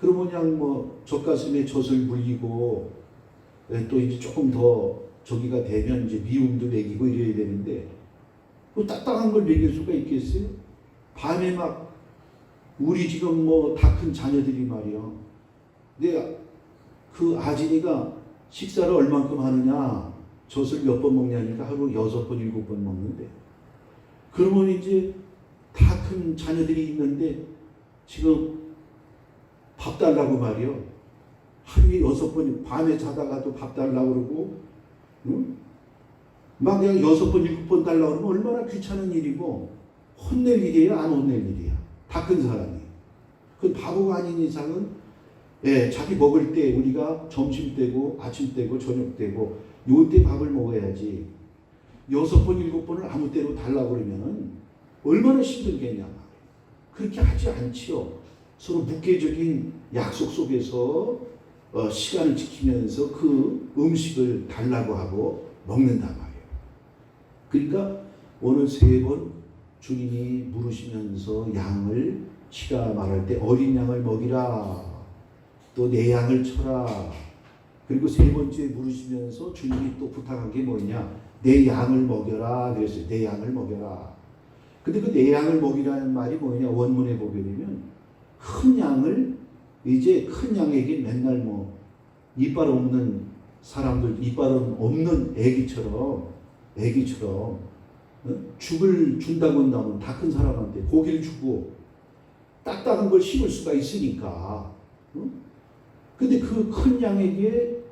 그러면 그냥 뭐 젖가슴에 젖을 물리고 또 이제 조금 더 저기가 되면 이제 미움도 먹이고 이래야 되는데 뭐 딱딱한 걸 먹일 수가 있겠어요? 밤에 막 우리 지금 뭐 다 큰 자녀들이 말이야. 내가 그 아진이가 식사를 얼만큼 하느냐? 젖을 몇 번 먹냐니까 하루 6번, 7번 먹는데. 그러면 이제 다 큰 자녀들이 있는데 지금 밥 달라고 말이요. 하루에 6번 밤에 자다가도 밥 달라고 그러고, 응? 막 그냥 6번, 7번 달라고 그러면 얼마나 귀찮은 일이고, 혼낼 일이에요? 안 혼낼 일이야? 다 큰 사람이. 그 바보가 아닌 이상은, 자기 먹을 때 우리가 점심 때고, 아침 때고, 저녁 때고, 요때 밥을 먹어야지. 6번, 7번을 아무 때로 달라고 그러면은 얼마나 힘들겠냐. 그렇게 하지 않지요. 서로 묵계적인 약속 속에서 시간을 지키면서 그 음식을 달라고 하고 먹는단 말이에요. 그러니까 오늘 3번 주님이 물으시면서 양을 치라 말할 때 어린 양을 먹이라. 또 내 양을 쳐라. 그리고 3번째 물으시면서 주님이 또 부탁한 게 뭐냐? 내 양을 먹여라. 그랬어요. 내 양을 먹여라. 근데 그 내 양을 먹이라는 말이 뭐냐? 원문에 보게 되면 큰 양을 이제 큰 양에게 맨날 뭐 이빨 없는 사람들, 이빨 없는 애기처럼 죽을 준다고 한다면 다 큰 사람한테 고기를 주고 딱딱한 걸 심을 수가 있으니까. 근데 그 큰 양에게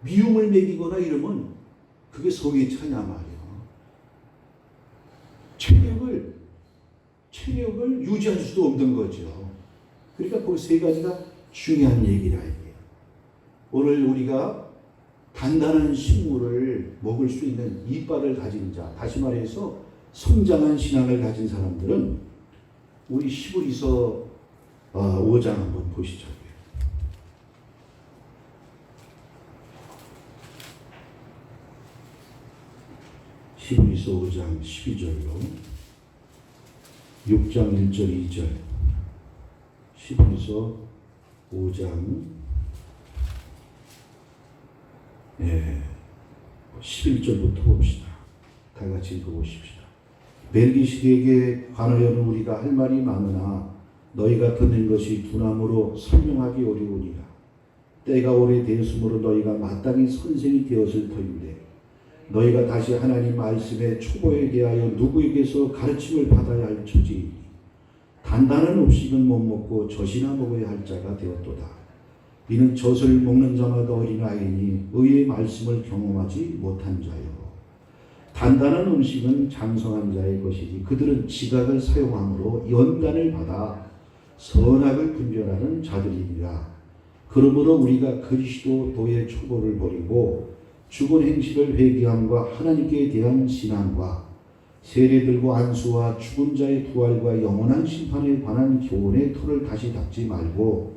미움을 먹이거나 이러면 그게 성의 차냐 말이야. 체력을 유지할 수도 없는 거죠. 그러니까 그 3가지가 중요한 얘기라 이게. 오늘 우리가 단단한 식물을 먹을 수 있는 이빨을 가진 자, 다시 말해서 성장한 신앙을 가진 사람들은 우리 히브리서 5장 한번 보시죠. 히브리서 5장 12절로 6장 1절 2절 히브리서 5장 11절부터 봅시다. 다 같이 읽어보십시다. 멜기시덱에 관하여는 우리가 할 말이 많으나 너희가 듣는 것이 두나무로 설명하기 어려우니라. 때가 오래되었으므로 너희가 마땅히 선생이 되었을 터인데 너희가 다시 하나님 말씀의 초보에 대하여 누구에게서 가르침을 받아야 할 처지이니 단단한 음식은 못 먹고 젖이나 먹어야 할 자가 되었도다. 이는 젖을 먹는 자마다 어린아이니 의의 말씀을 경험하지 못한 자요. 단단한 음식은 장성한 자의 것이지 그들은 지각을 사용함으로 연단을 받아 선악을 분별하는 자들이니라. 그러므로 우리가 그리스도의 초보를 버리고 죽은 행실을 회개함과 하나님께 대한 신앙과 세례들고 안수와 죽은 자의 부활과 영원한 심판에 관한 교훈의 틀을 다시 닦지 말고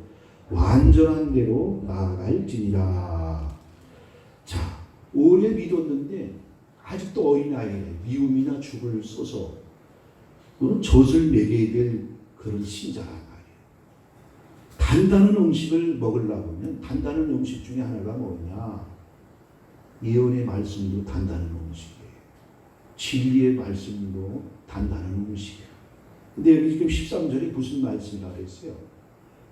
완전한 대로 나아갈지니라. 자, 오래 믿었는데 아직도 어린아이에 미움이나 죽을 써서 그는 젖을 먹여야 될 그런 신자란 말이에요. 단단한 음식을 먹으려고 하면 단단한 음식 중에 하나가 뭐냐? 예언의 말씀도 단단한 음식이에요. 진리의 말씀도 단단한 음식이에요. 근데 여기 지금 13절이 무슨 말씀이라고 했어요?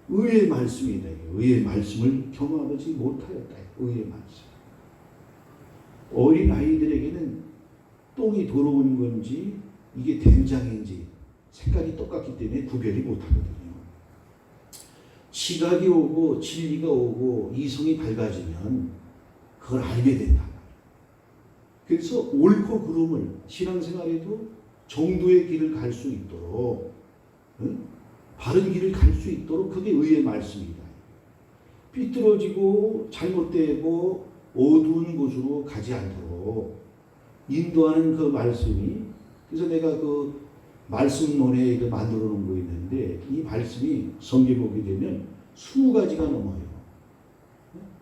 의의 말씀이다. 의의 말씀을 경험하지 못하였다. 의의 말씀. 어린 아이들에게는 똥이 더러운 건지 이게 된장인지 색깔이 똑같기 때문에 구별이 못하거든요. 지각이 오고 진리가 오고 이성이 밝아지면 그걸 알게 된다. 그래서 옳고 그름을 신앙생활에도 정도의 길을 갈 수 있도록 바른 길을 갈 수 있도록 그게 의의 말씀이다. 삐뚤어지고 잘못되고 어두운 곳으로 가지 않도록 인도하는 그 말씀이, 그래서 내가 그 말씀론에 만들어 놓은 거 있는데 이 말씀이 성경에 보게 되면 20가지가 넘어요.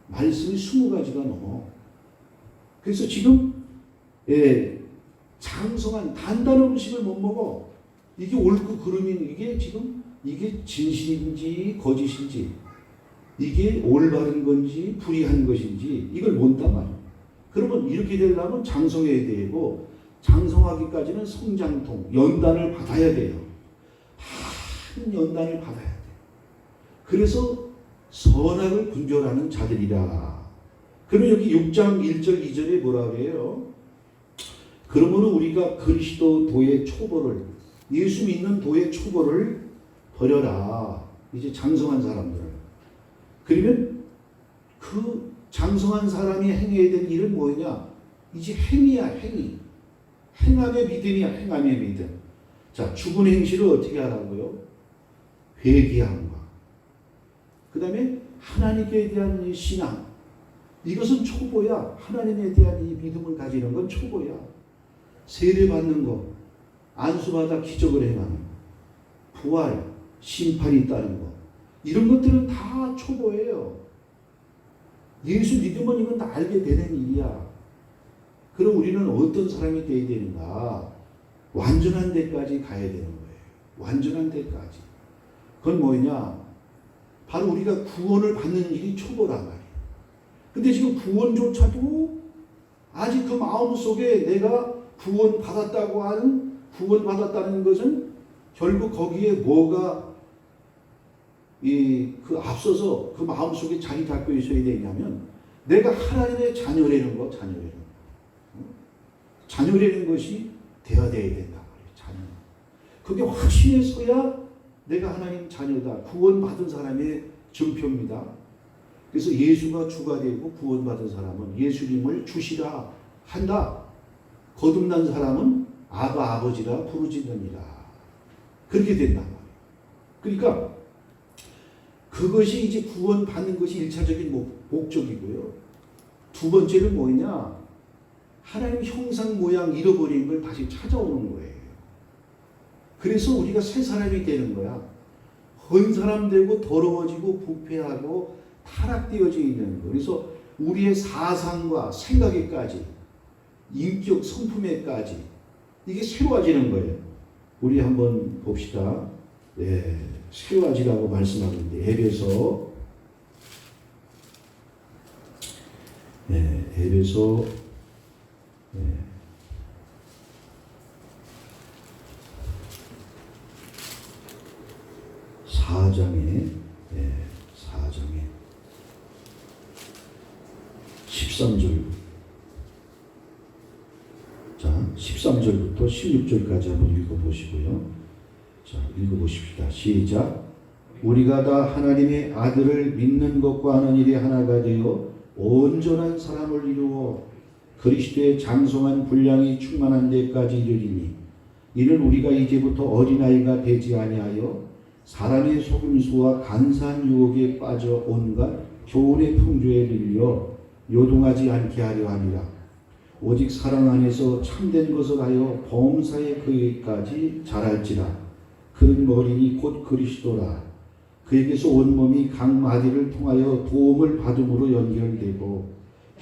말씀이 20가지가 넘어. 그래서 지금 장성한 단단한 음식을 못 먹어. 이게 옳고 그름인 이게 지금 이게 진실인지 거짓인지 이게 올바른 건지 불의한 것인지 이걸 못단 말이에요. 그러면 이렇게 되려면 장성해야 되고 장성하기까지는 성장통 연단을 받아야 돼요. 한 연단을 받아야 돼요. 그래서 선악을 분별하는 자들이라. 그러면 여기 6장 1절 2절에 뭐라고 해요? 그러므로 우리가 그리스도 도의 초보를 예수 믿는 도의 초보를 버려라. 이제 장성한 사람들을. 그러면 그 장성한 사람이 행해야 될 일은 뭐냐? 이제 행위야, 행위. 행함의 믿음이야, 행함의 믿음. 자, 죽은 행실을 어떻게 하라고요? 회개함과. 그 다음에 하나님께 대한 신앙. 이것은 초보야. 하나님에 대한 이 믿음을 가지는 건 초보야. 세례받는 거, 안수받아 기적을 행하는 거, 부활, 심판이 있다는 거. 이런 것들은 다 초보예요. 예수 믿으면 이건 다 알게 되는 일이야. 그럼 우리는 어떤 사람이 되어야 되는가? 완전한 데까지 가야 되는 거예요. 완전한 데까지. 그건 뭐냐? 바로 우리가 구원을 받는 일이 초보란 말이에요. 근데 지금 구원조차도 아직 그 마음속에 내가 구원받았다고 하는, 구원받았다는 것은 결국 거기에 뭐가 그 앞서서 그 마음속에 자리 잡고 있어야 되냐면 내가 하나님의 자녀라는 거, 자녀라는 거. 자녀라는 것이 되어야 된다. 자녀. 그게 확신해서야 내가 하나님 자녀다. 구원받은 사람의 증표입니다. 그래서 예수가 주가 되고 구원받은 사람은 예수님을 주시라 한다. 거듭난 사람은 아바 아버지라 부르짖느니라. 그렇게 된단 말이에요. 그러니까 그것이 이제 구원받는 것이 1차적인 목적이고요. 두 번째는 뭐냐? 하나님 형상 모양 잃어버린 걸 다시 찾아오는 거예요. 그래서 우리가 새 사람이 되는 거야. 헌 사람 되고 더러워지고 부패하고 타락되어져 있는 거. 그래서 우리의 사상과 생각에까지 인격 성품에까지 이게 새로워지는 거예요. 우리 한번 봅시다. 네, 새로워지라고 말씀하는데 에베소 에베소 4장에 13절, 자 13절부터 16절까지 한번 읽어보시고요. 자 읽어보십시다. 시작. 우리가 다 하나님의 아들을 믿는 것과 하는 일이 하나가 되어 온전한 사람을 이루어 그리스도의 장성한 분량이 충만한 데까지 이르리니 이는 우리가 이제부터 어린아이가 되지 아니하여 사람의 속임수와 간사한 유혹에 빠져 온갖 교훈의 풍조에 밀려 요동하지 않게 하려 함이라. 오직 사랑 안에서 참된 것을 하여 범사에 그에까지 자랄지라. 그는 머리니 곧 그리스도라. 그에게서 온몸이 각 마디를 통하여 도움을 받음으로 연결되고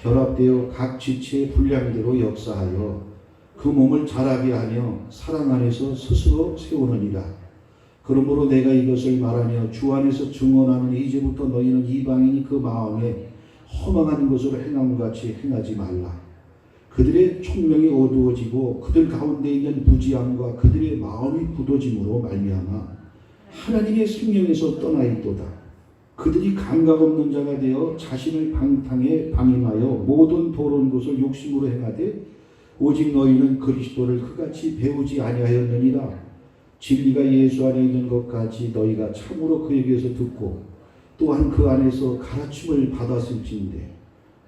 결합되어 각 지체의 분량대로 역사하여 그 몸을 자라게 하며 사랑 안에서 스스로 세우느니라. 그러므로 내가 이것을 말하며 주 안에서 증언하는 이제부터 너희는 이방인이 그 마음에 허망한 것으로 행함같이 행하지 말라. 그들의 총명이 어두워지고 그들 가운데 있는 무지함과 그들의 마음이 굳어짐으로 말미암아 하나님의 생명에서 떠나 있도다. 그들이 감각 없는 자가 되어 자신을 방탕에 방임하여 모든 더러운 것을 욕심으로 행하되 오직 너희는 그리스도를 그같이 배우지 아니하였느니라. 진리가 예수 안에 있는 것 같이 너희가 참으로 그에게서 듣고 또한 그 안에서 가르침을 받았을진데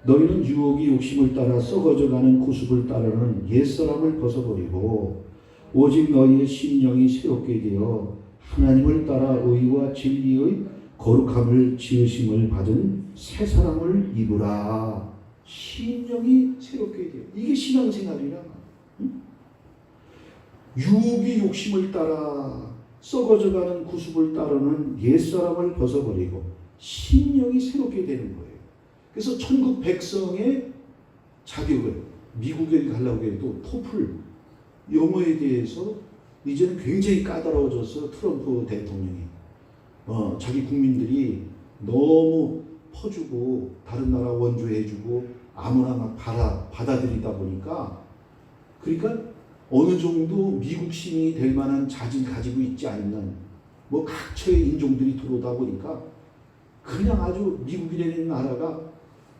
너희는 유혹이 욕심을 따라 썩어져가는 구습을 따르는 옛사람을 벗어버리고 오직 너희의 심령이 새롭게 되어 하나님을 따라 의와 진리의 거룩함을 지으심을 받은 새 사람을 입으라. 심령이 새롭게 돼요. 이게 신앙생활이라. 유혹이 욕심을 따라 썩어져가는 구습을 따르는 옛사람을 벗어버리고 심령이 새롭게 되는 거예요. 그래서 천국 백성의 자격을 미국에 가려고 해도 토플 영어에 대해서 이제는 굉장히 까다로워져서 트럼프 대통령이 자기 국민들이 너무 퍼주고 다른 나라 원조해주고 아무나 막 받아들이다 보니까 그러니까 어느 정도 미국 시민이 될 만한 자질 가지고 있지 않는 뭐 각처의 인종들이 들어오다 보니까 그냥 아주 미국이라는 나라가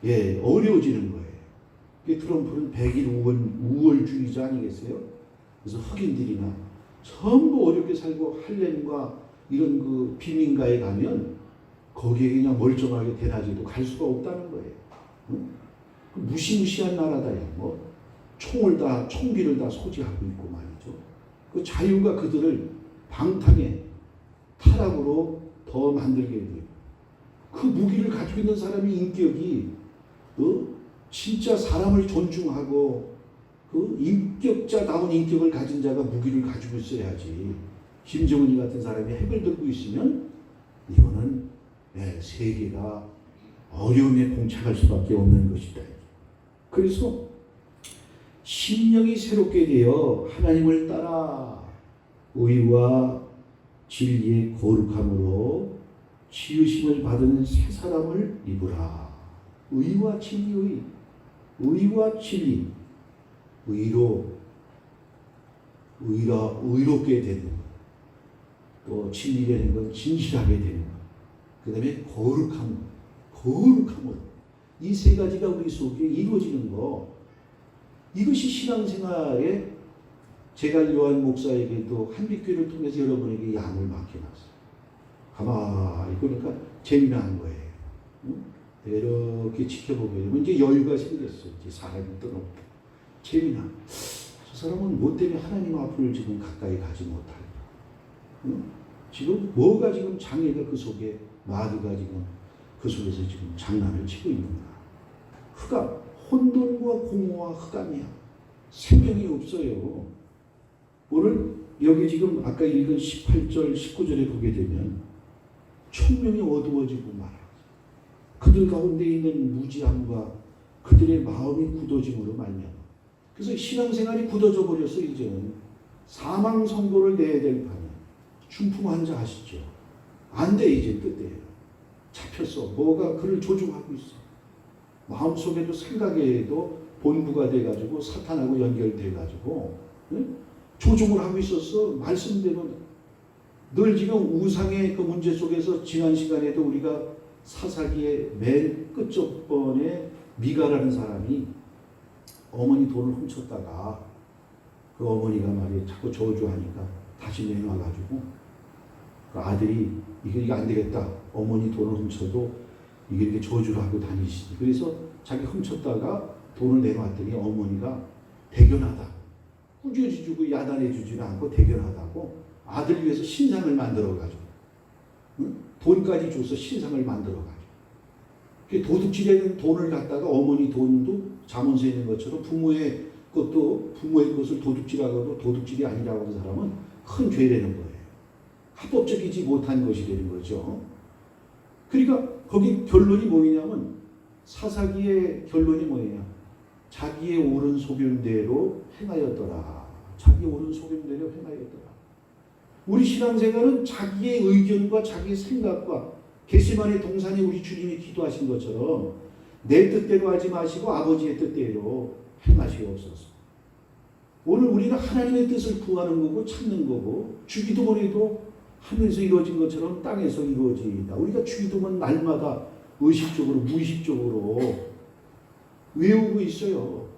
어려워지는 거예요. 트럼프는 백일 우월주의자 아니겠어요? 그래서 흑인들이나 전부 어렵게 살고 할렘과 이런 그 빈민가에 가면 거기에 그냥 멀쩡하게 대낮에도 갈 수가 없다는 거예요. 응? 무시무시한 나라다요. 뭐 총기를 다 소지하고 있고 말이죠. 그 자유가 그들을 방탕에 타락으로 더 만들게 돼요. 그 무기를 가지고 있는 사람이 인격이 진짜 사람을 존중하고 그 인격자다운 인격을 가진 자가 무기를 가지고 있어야지. 김정은이 같은 사람이 핵을 들고 있으면 이거는 세계가 어려움에 봉착할 수밖에 없는 것이다. 그래서 심령이 새롭게 되어 하나님을 따라 의와 진리의 거룩함으로 지으심을 받은 새 사람을 입으라. 의와 진리의 의와 진리 의롭게 되는 것, 또 진리라는 건 진실하게 되는 것, 그 다음에 거룩함을 이 세 가지가 우리 속에 이루어지는 것, 이것이 신앙생활에 제가 요한 목사에게도 한빛교회를 통해서 여러분에게 양을 맡겨놨어요. 가만히 보니까 재미난 거예요. 이렇게 지켜보게 되면 이제 여유가 생겼어요. 이제 사람이 떠넘고 재미나. 저 사람은 뭐 때문에 하나님 앞을 지금 가까이 가지 못할까? 지금 뭐가 지금 장애가 그 속에 마귀가 지금 그 속에서 지금 장난을 치고 있는가? 혼돈과 공허와 흑암이야. 생명이 없어요. 오늘 여기 지금 아까 읽은 18절, 19절에 보게 되면 천명이 어두워지고 말아. 그들 가운데 있는 무지함과 그들의 마음이 굳어짐으로 말미암아. 그래서 신앙생활이 굳어져 버렸어. 이제는 사망 선고를 내야 될 판에. 중풍 환자 아시죠? 안 돼. 이제 그때예요. 잡혔어. 뭐가 그를 조종하고 있어. 마음속에도 생각에도 본부가 돼가지고 사탄하고 연결돼가지고 조종을 하고 있었어. 말씀대로 늘 지금 우상의 그 문제 속에서 지난 시간에도 우리가 사사기의 맨 끝쪽번에 미가라는 사람이 어머니 돈을 훔쳤다가 그 어머니가 말이야 자꾸 저주하니까 다시 내놔가지고 그 아들이 이게 안 되겠다. 어머니 돈을 훔쳐도 이게 이렇게 저주를 하고 다니시지. 그래서 자기 훔쳤다가 돈을 내놓았더니 어머니가 대견하다. 꾸짖어 주고 야단해 주지는 않고 대견하다고 아들 위해서 신상을 만들어가지고 돈까지 줘서 신상을 만들어가지고 도둑질에는 돈을 갖다가 어머니 돈도 자문서에 있는 것처럼 부모의 것을 도둑질하고도 도둑질이 아니라고 하는 사람은 큰 죄라는 거예요. 합법적이지 못한 것이라는 거죠. 그러니까 거기 결론이 뭐냐면 사사기의 결론이 뭐냐? 자기의 옳은 소견대로 행하였더라. 자기의 옳은 소견대로 행하였더라. 우리 신앙생활은 자기의 의견과 자기의 생각과 겟세마네 동산에 우리 주님이 기도하신 것처럼 내 뜻대로 하지 마시고 아버지의 뜻대로 행하시옵소서. 오늘 우리가 하나님의 뜻을 구하는 거고 찾는 거고 주기도문에도 하늘에서 이루어진 것처럼 땅에서 이루어진다. 우리가 주기도문 날마다 의식적으로 무의식적으로 외우고 있어요.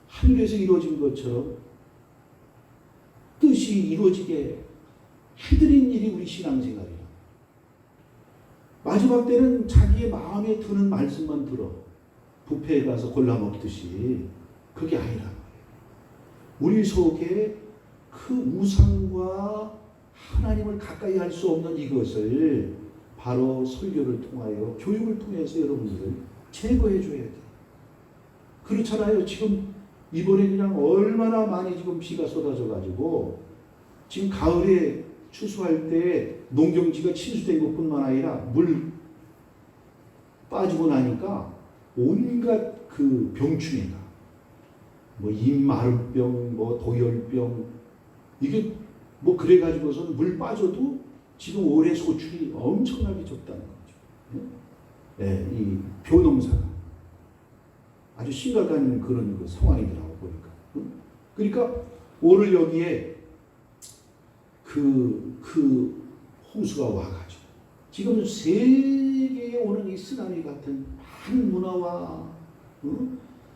하늘에서 이루어진 것처럼 뜻이 이루어지게 해드린 일이 우리 신앙생활이야. 마지막 때는 자기의 마음에 드는 말씀만 들어. 뷔페에 가서 골라 먹듯이. 그게 아니라 우리 속에 그 우상과 하나님을 가까이 할 수 없는 이것을 바로 설교를 통하여 교육을 통해서 여러분들 제거해 줘야 돼. 그렇잖아요. 지금 이번에 그냥 얼마나 많이 지금 비가 쏟아져 가지고 지금 가을에 추수할 때 농경지가 침수된 것뿐만 아니라 물 빠지고 나니까 온갖 그 병충해가 뭐 입마름병, 뭐 도열병 이게 뭐 그래 가지고서는 물 빠져도 지금 올해 소출이 엄청나게 적다는 거죠. 예, 이 벼농사가 아주 심각한 그런 그 상황이더라고 보니까. 그러니까 오늘 여기에 그 홍수가 와가지고 지금 세계에 오는 이 쓰나미 같은 많은 문화와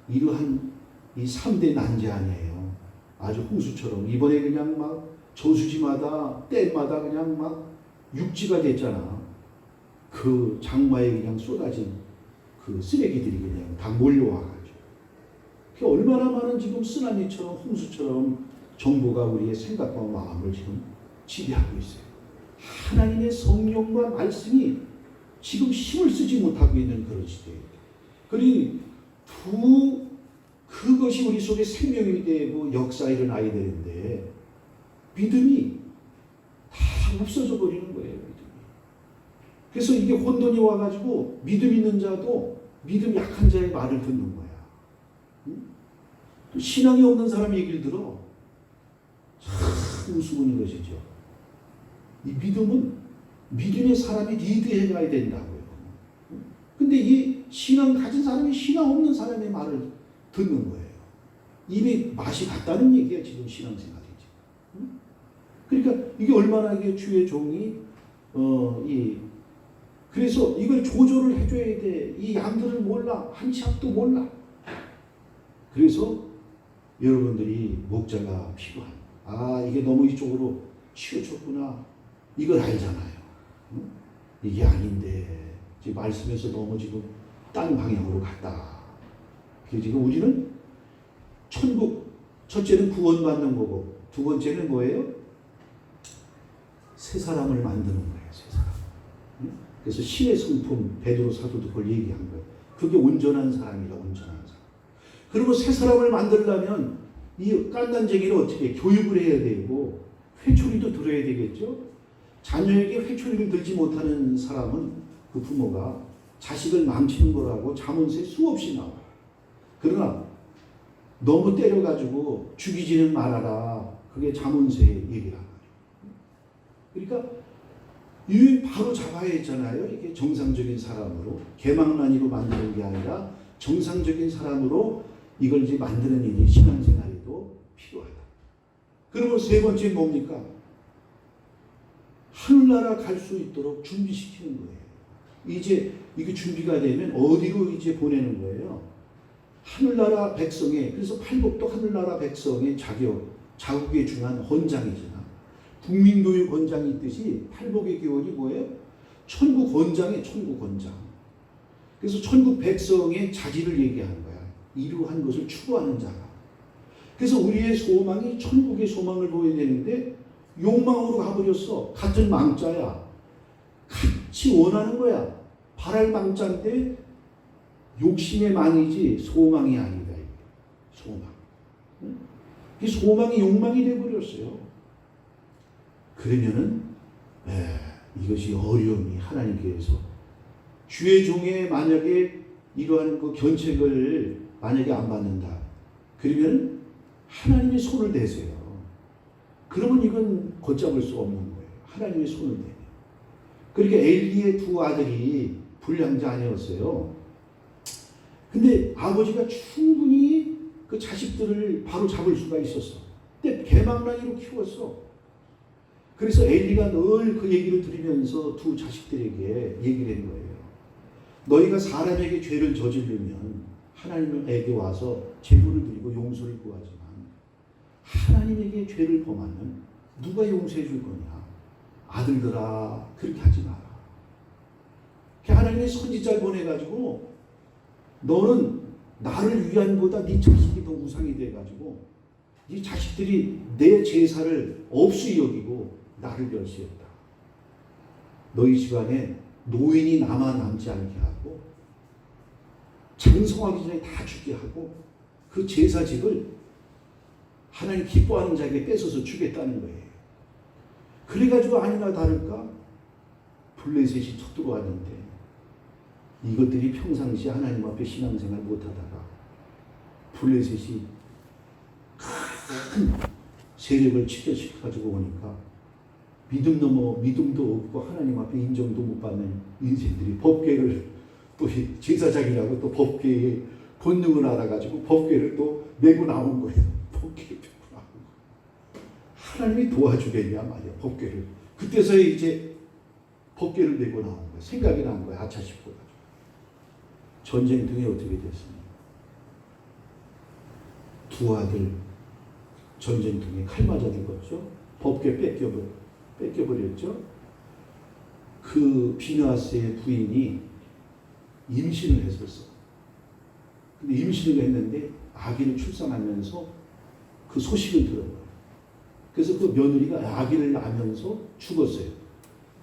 이러한 이 3대 난제아니에요. 아주 홍수처럼 이번에 그냥 막 저수지마다 댐마다 그냥 막 육지가 됐잖아. 그 장마에 그냥 쏟아진 그 쓰레기들이 그냥 다 몰려와가지고 그 얼마나 많은 지금 쓰나미처럼 홍수처럼 정부가 우리의 생각과 마음을 지금 지배하고 있어요. 하나님의 성령과 말씀이 지금 힘을 쓰지 못하고 있는 그런 시대예요. 그리고 그것이 우리 속에 생명이 되고 역사 일어나야 되는데 믿음이 다 없어져 버리는 거예요. 믿음이. 그래서 이게 혼돈이 와가지고 믿음 있는 자도 믿음 약한 자의 말을 듣는 거야. 또 신앙이 없는 사람 얘기를 들어. 참 우스운 것이죠. 이 믿음은 믿음의 사람이 리드해 가야 된다고요. 근데 이 신앙 가진 사람이 신앙 없는 사람의 말을 듣는 거예요. 입에 맛이 갔다는 얘기야 지금 신앙생활이지. 그러니까 이게 얼마나 이게 주의 종이 그래서 이걸 조절을 해줘야 돼. 이 양들을 몰라. 한 치 앞도 몰라. 그래서 여러분들이 목자가 필요한. 이게 너무 이쪽으로 치우쳤구나. 이걸 알잖아요. 이게 아닌데 지금 말씀에서 너무 지금 딴 방향으로 갔다. 지금 우리는 천국 첫째는 구원받는 거고 두 번째는 뭐예요? 새 사람을 만드는 거예요. 새 사람. 그래서 신의 성품 베드로 사도도 그걸 얘기한 거예요. 그게 온전한 사람이라 온전한 사람. 그러면 새 사람을 만들려면 이 깐난쟁이를 어떻게 교육을 해야 되고 회초리도 들어야 되겠죠. 자녀에게 회초리를 들지 못하는 사람은 그 부모가 자식을 망치는 거라고 자문서에 수없이 나와요. 그러나 너무 때려가지고 죽이지는 말아라. 그게 자문서에 얘기란 말이에요. 그러니까 이 바로 잡아야 했잖아요. 이게 정상적인 사람으로 개망난이로 만드는 게 아니라 정상적인 사람으로 이걸 이제 만드는 일이 신앙생활에도 필요하다. 그러면 세 번째 뭡니까? 하늘나라 갈 수 있도록 준비시키는 거예요. 이제 이게 준비가 되면 어디로 이제 보내는 거예요? 하늘나라 백성의, 그래서 팔복도 하늘나라 백성의 자국에 중한 헌장이잖아. 국민교육 헌장이 있듯이 팔복의 교훈이 뭐예요? 천국 헌장의 천국 헌장. 그래서 천국 백성의 자질을 얘기하는 거야. 이루한 것을 추구하는 자가. 그래서 우리의 소망이 천국의 소망을 보여야 되는데 욕망으로 가버렸어. 같은 망자야. 같이 원하는 거야. 바랄 망자인데 욕심의 망이지 소망이 아니다. 소망. 이 소망이 욕망이 되어버렸어요. 그러면은 이것이 어려움이 하나님께서 주의 종의 만약에 이러한 그 견책을 만약에 안 받는다. 그러면 하나님의 손을 대세요. 그러면 이건 걷잡을 수 없는 거예요. 하나님의 손을 대요. 그러니까 엘리의 두 아들이 불량자 아니었어요. 근데 아버지가 충분히 그 자식들을 바로 잡을 수가 있었어. 근데 개망나니로 키웠어. 그래서 엘리가 늘 그 얘기를 들으면서 두 자식들에게 얘기를 한 거예요. 너희가 사람에게 죄를 저지르면 하나님에게 와서 제물을 드리고 용서를 구하지만 하나님에게 죄를 범하면 누가 용서해 줄 거냐? 아들들아, 그렇게 하지 마라. 하나님의 선지자를 보내가지고 너는 나를 위한보다 네 자식이 더 우상이 돼가지고 네 자식들이 내 제사를 없이 여기고 나를 멸시했다. 너희 집안에 노인이 남지 않게 하고 장성하기 전에 다 죽게 하고 그 제사직을 하나님 기뻐하는 자에게 뺏어서 주겠다는 거예요. 그래가지고 아니나 다를까 블레셋이 쳐들어왔는데 이것들이 평상시 하나님 앞에 신앙생활 못하다가 블레셋이 큰 세력을 치켜가지고 오니까 믿음 넘어 믿음도 없고 하나님 앞에 인정도 못 받는 인생들이 법궤를 또 제사장이라고 또 법궤의 본능을 알아가지고 법궤를 또 메고 나온 거예요. 법궤를 메고 나온 거예요. 하나님이 도와주겠냐 말이야. 법궤를. 그때서야 이제 법궤를 메고 나온 거예요. 생각이 난 거예요. 아차 싶어가지고. 전쟁통이 어떻게 됐습니까? 두 아들 전쟁통에 칼 맞아 죽었죠. 법궤 뺏겨버렸죠. 그 비느하스의 부인이 임신을 했었어. 근데 임신을 했는데 아기를 출산하면서 그 소식을 들은 거예요. 그래서 그 며느리가 아기를 낳으면서 죽었어요.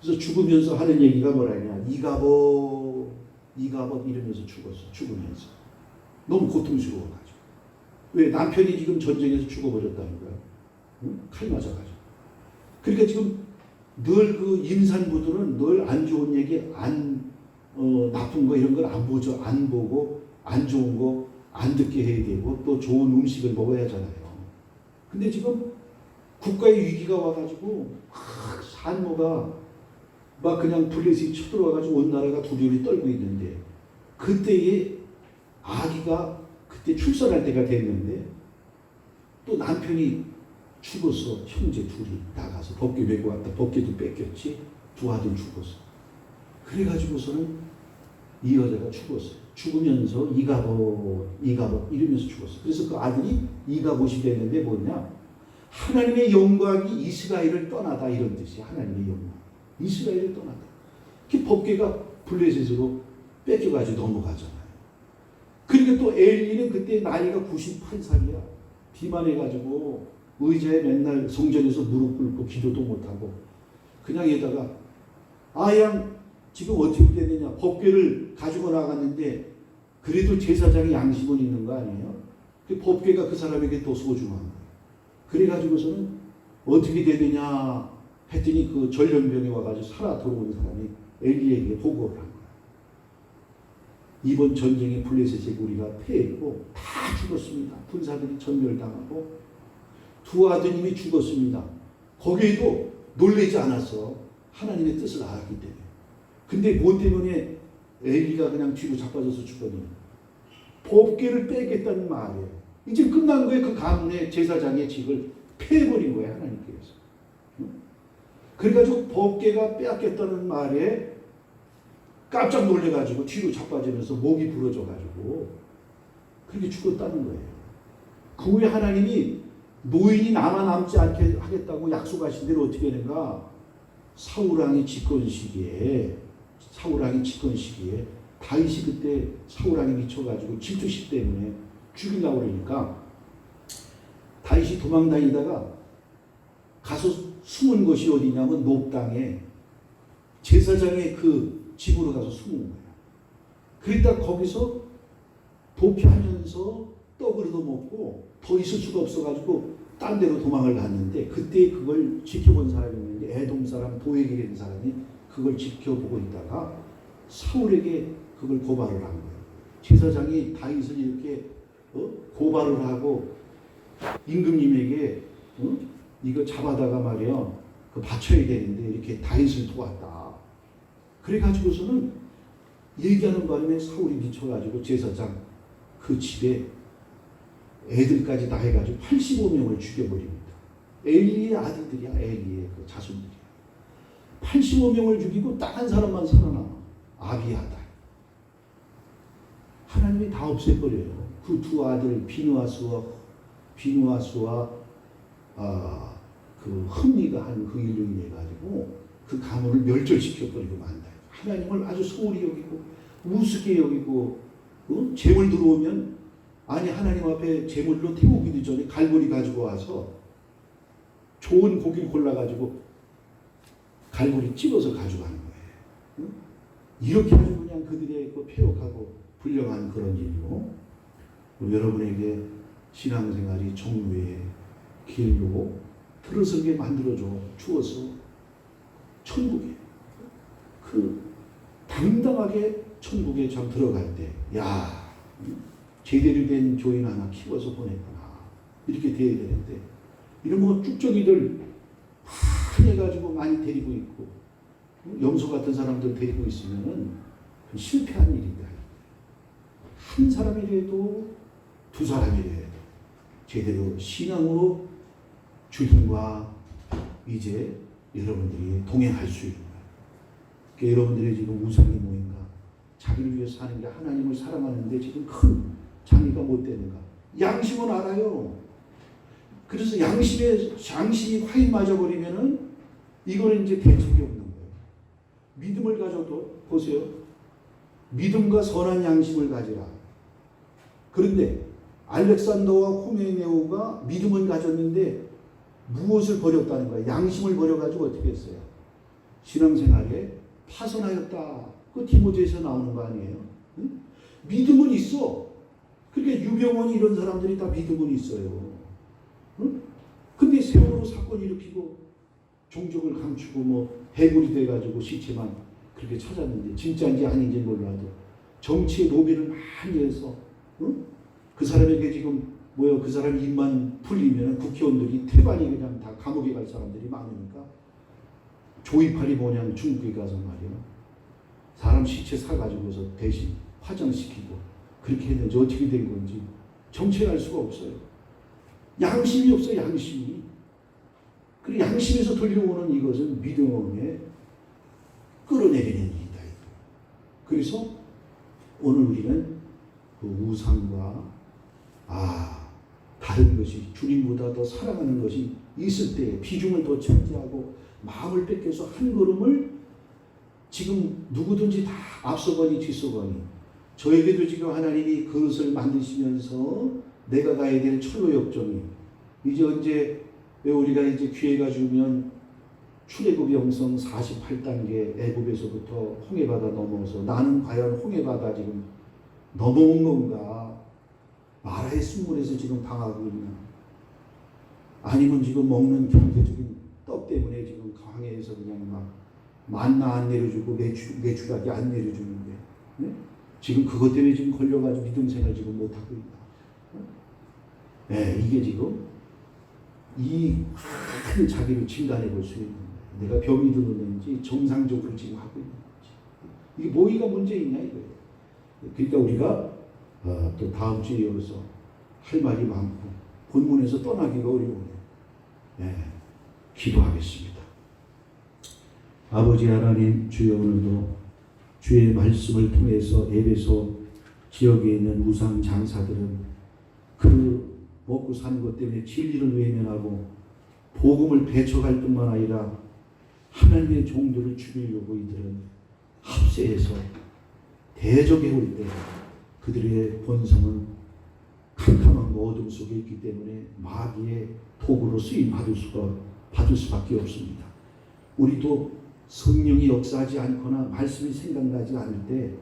그래서 죽으면서 하는 얘기가 뭐라냐? 이가봇 이러면서 죽었어. 죽으면서. 너무 고통스러워가지고. 왜? 남편이 지금 전쟁에서 죽어버렸다는 거야. 응? 칼 맞아가지고. 그러니까 지금 늘 그 임산부들은 늘 안 좋은 얘기, 나쁜 거 이런 걸 안 보죠. 안 보고 안 좋은 거 안 듣게 해야 되고 또 좋은 음식을 먹어야 하잖아요. 근데 지금 국가의 위기가 와가지고 산모가 막 그냥 블레셋이 쳐들어와가지고 온 나라가 두려움이 떨고 있는데 그때에 아기가 그때 출산할 때가 됐는데 또 남편이 죽었어. 형제 둘이 나가서 법궤 메고 왔다. 법궤도 뺏겼지. 두 아들 죽었어. 그래가지고서는 이 여자가 죽었어요. 죽으면서 이가봇 이러면서 죽었어. 그래서 그 아들이 이가봇이 됐는데 뭐냐? 하나님의 영광이 이스라엘을 떠나다 이런 뜻이야. 하나님의 영광. 이스라엘을 떠나다. 그 법궤가 블레셋으로 뺏겨가지고 넘어가잖아요. 그러니까 또 엘리는 그때 나이가 98살이야. 비만해가지고 의자에 맨날 성전에서 무릎 꿇고 기도도 못하고 그냥 얘다가 아양 지금 어떻게 되느냐 법궤를 가지고 나갔는데 그래도 제사장이 양심은 있는 거 아니에요? 그 법궤가 그 사람에게 또 소중한 거예요. 그래가지고서는 어떻게 되느냐 했더니 그 전염병에 와가지고 살아 돌아온 사람이 엘리에게 보고를 한 거예요. 이번 전쟁에 블레셋의 우리가 패했고 다 죽었습니다. 군사들이 전멸당하고 두 아드님이 죽었습니다. 거기에도 놀라지 않았어. 하나님의 뜻을 알았기 때문에. 근데 뭐 때문에 엘리가 그냥 뒤로 자빠져서 죽었냐? 법궤를 빼겠다는 말이에요. 이제 끝난 거예요. 그 가문의 제사장의 직을 패해버린 거예요. 하나님께서. 그래가지고 법궤가 빼앗겠다는 말에 깜짝 놀래가지고 뒤로 자빠지면서 목이 부러져가지고 그렇게 죽었다는 거예요. 그 후에 하나님이 노인이 남지 않게 하겠다고 약속하신 대로 어떻게 되는가? 사울왕이 집권 시기에 다윗이 그때 사울왕이 미쳐가지고 질투심 때문에 죽이려고 그러니까 다윗이 도망다니다가 가서 숨은 곳이 어디냐면 높당에 제사장의 그 집으로 가서 숨은 거예요. 그러다 거기서 도피하면서 떡을 얻어먹고 더 있을 수가 없어가지고 딴 데로 도망을 갔는데 그때 그걸 지켜본 사람이 있는데 에돔 사람 도에게라는 사람이 그걸 지켜보고 있다가 사울에게 그걸 고발을 한 거예요. 제사장이 다윗을 이렇게 고발을 하고 임금님에게 이거 잡아다가 말이야 그 바쳐야 되는데 이렇게 다윗을 도왔다. 그래가지고서는 얘기하는 바람에 사울이 미쳐가지고 제사장 그 집에 애들까지 다 해가지고 85명을 죽여버립니다. 엘리의 아들들이야. 엘리의 그 자손들이야. 85명을 죽이고 딱 한 사람만 살아남아. 아비아달. 하나님이 다 없애버려요. 그 두 아들 비누아스와 그 흠리가 한 그 일로 인해 가지고 그 가문을 멸절시켜버리고 만다. 하나님을 아주 소홀히 여기고 우습게 여기고 재물 들어오면 아니 하나님 앞에 제물로 태우기도 전에 갈고리 가지고 와서 좋은 고기를 골라가지고 갈고리 찝어서 가져가는 거예요. 이렇게 아주 그냥 그들의 그 폐역하고 불량한 그런 일이고 여러분에게 신앙생활이 정죄의 길로 들어서게 만들어줘 주어서 천국에 그 당당하게 천국에 참 들어갈 때 야 제대로 된 조인 하나 키워서 보냈구나. 이렇게 돼야 되는데 이런 뭐 쭉저기들 많이 해가지고 많이 데리고 있고 염소 같은 사람들 데리고 있으면은 실패한 일이다. 한 사람이라도 두 사람이라도 제대로 신앙으로 주님과 이제 여러분들이 동행할 수 있는 거예요. 그러니까 여러분들의 지금 우상이 뭐인가? 자기를 위해서 사는 게 하나님을 사랑하는데 지금 큰 장애가 못 되는가? 양심은 알아요. 그래서 양심이 화인 맞아버리면은 이거는 이제 대책이 없는 거예요. 믿음을 가져도 보세요. 믿음과 선한 양심을 가지라. 그런데 알렉산더와 호메네오가 믿음을 가졌는데 무엇을 버렸다는 거예요? 양심을 버려가지고 어떻게 했어요? 신앙생활에 파선하였다. 그 디모데에서 나오는 거 아니에요? 응? 믿음은 있어. 그러니까 유병원이 이런 사람들이 다 믿음은 있어요. 응? 근데 세월호 사건 일으키고 종족을 감추고 뭐 해골이 돼가지고 시체만 그렇게 찾았는데 진짜인지 아닌지 몰라도 정치의 로비를 많이 해서 응? 그 사람에게 지금 그 사람 입만 풀리면 국회의원들이 태반이 그냥 다 감옥에 갈 사람들이 많으니까 조이팔이 뭐냐면 중국에 가서 말이야 사람 시체 사가지고서 대신 화장시키고 그렇게 했는지 어떻게 된 건지 정체할 수가 없어요. 양심이 없어요. 양심이. 그리고 양심에서 들려오는 이것은 믿음에 끌어내리는 일이다. 그래서 오늘 우리는 그 우상과 다른 것이 주님보다 더 사랑하는 것이 있을 때 비중을 더 차지하고 마음을 뺏겨서 한 걸음을 지금 누구든지 다 앞서거니 뒤서거니 저에게도 지금 하나님이 그것을 만드시면서 내가 가야 될 철로 역정이 이제 언제 우리가 이제 기회가 주면 출애굽 영성 48단계 애굽에서부터 홍해바다 넘어서 나는 과연 홍해바다 지금 넘어온 건가? 마라의 순물에서 지금 당하고 있나? 아니면 지금 먹는 경제적인 떡 때문에 지금 강에서 그냥 막 만나 안 내려주고 매출하게 안 내려주는데, 네? 지금 그것 때문에 지금 걸려가지고 믿음 생활 지금 못하고 있다. 네, 이게 지금 이 큰 자기를 진단해 볼 수 있는 거예요. 내가 병이 드는지 정상적으로 지금 하고 있는 건지. 이게 뭐가 문제 있냐 이거예요. 그러니까 우리가 또 다음 주에 이어서 할 말이 많고 본문에서 떠나기가 어려워요. 네, 기도하겠습니다. 아버지 하나님, 주여 오늘도 주의 말씀을 통해서 에베소 지역에 있는 우상 장사들은 그 먹고 사는 것 때문에 진리를 외면하고 복음을 배척할 뿐만 아니라 하나님의 종들을 죽이려고 이들은 합세해서 대적해 올 때 그들의 본성은 캄캄한 어둠 속에 있기 때문에 마귀의 도구로 쓰임 받을 수밖에 없습니다. 우리도 성령이 역사하지 않거나 말씀이 생각나지 않을 때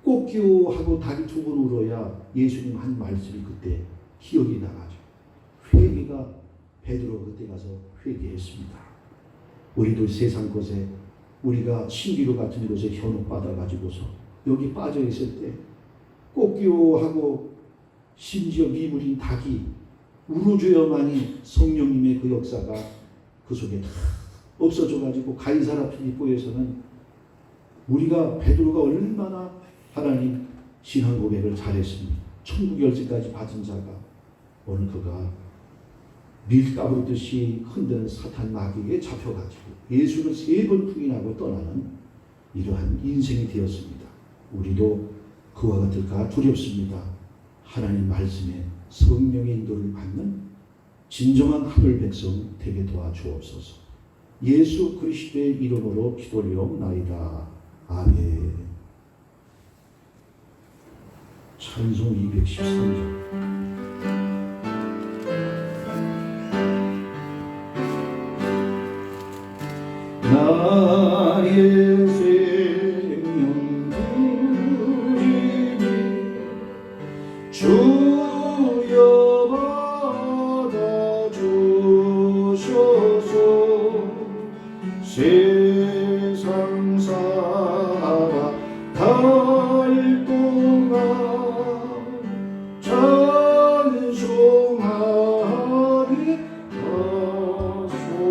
꽃기호하고 다리 두 번 울어야 예수님 한 말씀이 그때 기억이 나가죠. 회개가 베드로가 그때 가서 회개했습니다. 우리도 세상 것에 우리가 신기루 같은 곳에 현혹받아 가지고서 여기 빠져 있을 때 꽃기호하고 심지어 미물인 닭이 울어줘야만이 성령님의 그 역사가 그 속에 다 없어져 가지고 가이사라 필리포에서는 우리가 베드로가 얼마나 하나님 신앙 고백을 잘했습니다. 천국 열쇠까지 받은 자가 오늘 그가 밀가부르듯이 흔드는 사탄 마귀에게 잡혀가지고 예수를 3번 부인하고 떠나는 이러한 인생이 되었습니다. 우리도 그와 같을까 두렵습니다. 하나님 말씀에 성령의 인도를 받는 진정한 하늘 백성 되게 도와주옵소서. 예수 그리스도의 이름으로 기도리옵나이다. 아멘. 찬송 213장. 나의 생명 드리니 주여 받아주소서. 세상 살아갈 동안 찬송하리 하소서.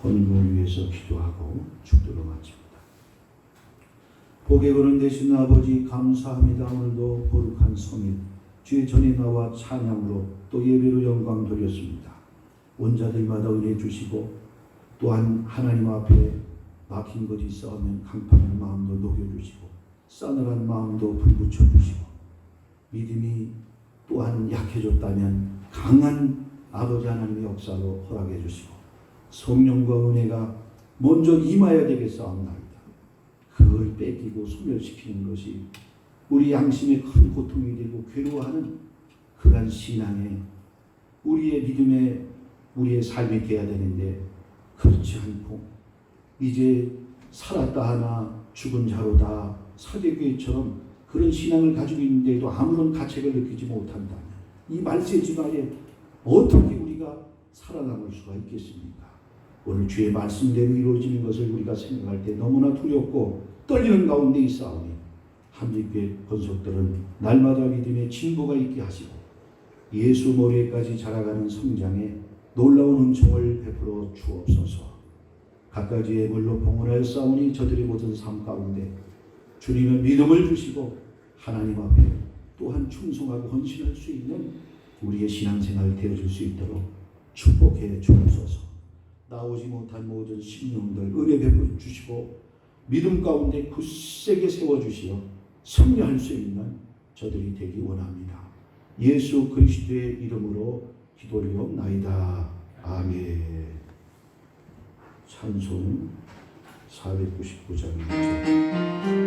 헌금을 위해서 기도하고 축도로 마칩니다. 복에 거는 되신 아버지 감사합니다. 오늘도 거룩한 성일 주의 전에 나와 찬양으로 또 예배로 영광 돌렸습니다. 온 자들마다 은혜 주시고 또한 하나님 앞에 막힌 것이 있어하면 강팍한 마음도 녹여주시고 싸늘한 마음도 불붙여 주시고 믿음이 또한 약해졌다면 강한 아버지 하나님의 역사로 허락해 주시고 성령과 은혜가 먼저 임하여야 되겠사옵나이다. 그걸 뺏기고 소멸시키는 것이 우리 양심에 큰 고통이 되고 괴로워하는 그러한 신앙에 우리의 믿음에 우리의 삶이 되어야 되는데 그렇지 않고 이제 살았다 하나 죽은 자로다 사대교회처럼 그런 신앙을 가지고 있는데도 아무런 가책을 느끼지 못한다면 이 말세지마에 어떻게 우리가 살아남을 수가 있겠습니까? 오늘 주의 말씀대로 이루어지는 것을 우리가 생각할 때 너무나 두렵고 떨리는 가운데 있사오니 한빛교회 권속들은 날마다 믿음의 진보가 있게 하시고 예수 머리에까지 자라가는 성장에 놀라운 은총을 베풀어 주옵소서. 갖가지의 물로 봉헌하여 싸우니 저들의 모든 삶 가운데 주님의 믿음을 주시고 하나님 앞에 또한 충성하고 헌신할 수 있는 우리의 신앙생활 되어줄 수 있도록 축복해 주옵소서. 나오지 못한 모든 심령들 은혜 베풀어 주시고 믿음 가운데 굳세게 세워주시어 승리할 수 있는 저들이 되기 원합니다. 예수 그리스도의 이름으로 기도리옵나이다. 아멘. 찬송 499장입니다.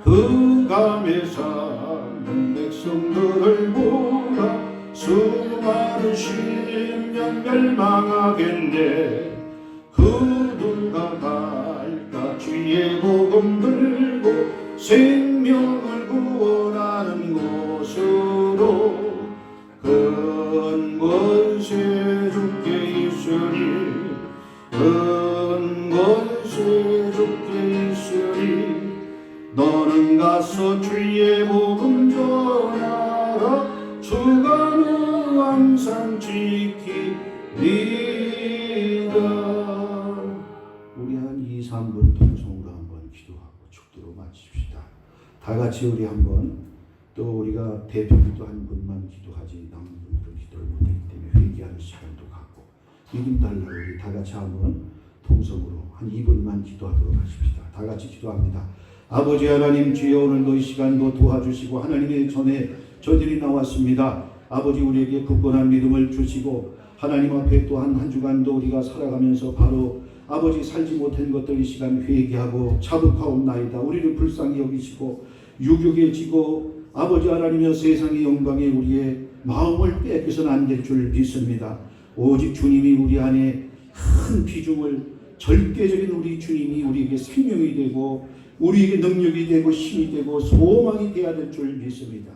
흑암에 사는 백성들을 보라 수많은 심령 세상 멸망하겠네. 그 누가 갈까 주의 복음 들고 생명을 구원하는 곳으로. 큰 권세 주께 있으니 큰 권세 주께 있으니 너는 가서 주의 복음 전하라. 주가 너 항상 지키리라. 우리 한 2-3분 통성으로 한번 기도하고 축도로 마칩시다. 다 같이 우리 한번, 또 우리가 대표기도 한 분만 기도하지 남은 분들은 기도를 못하기 때문에 회개하는 시간도 갖고 믿음 달라고 우리 다 같이 한번 통성으로 한 2분만 기도하도록 하십시다. 다 같이 기도합니다. 아버지 하나님, 주여 오늘도 이 시간도 도와주시고 하나님의 전에 저들이 나왔습니다. 아버지, 우리에게 굳건한 믿음을 주시고 하나님 앞에 또 한 주간도 우리가 살아가면서 바로 아버지 살지 못한 것들 이 시간 회개하고 자복하옵나이다. 우리를 불쌍히 여기시고 유격에 지고 아버지 하나님이여 세상의 영광에 우리의 마음을 빼앗겨서는 안 될 줄 믿습니다. 오직 주님이 우리 안에 큰 비중을, 절대적인 우리 주님이 우리에게 생명이 되고 우리에게 능력이 되고 힘이 되고 소망이 되어야 될 줄 믿습니다.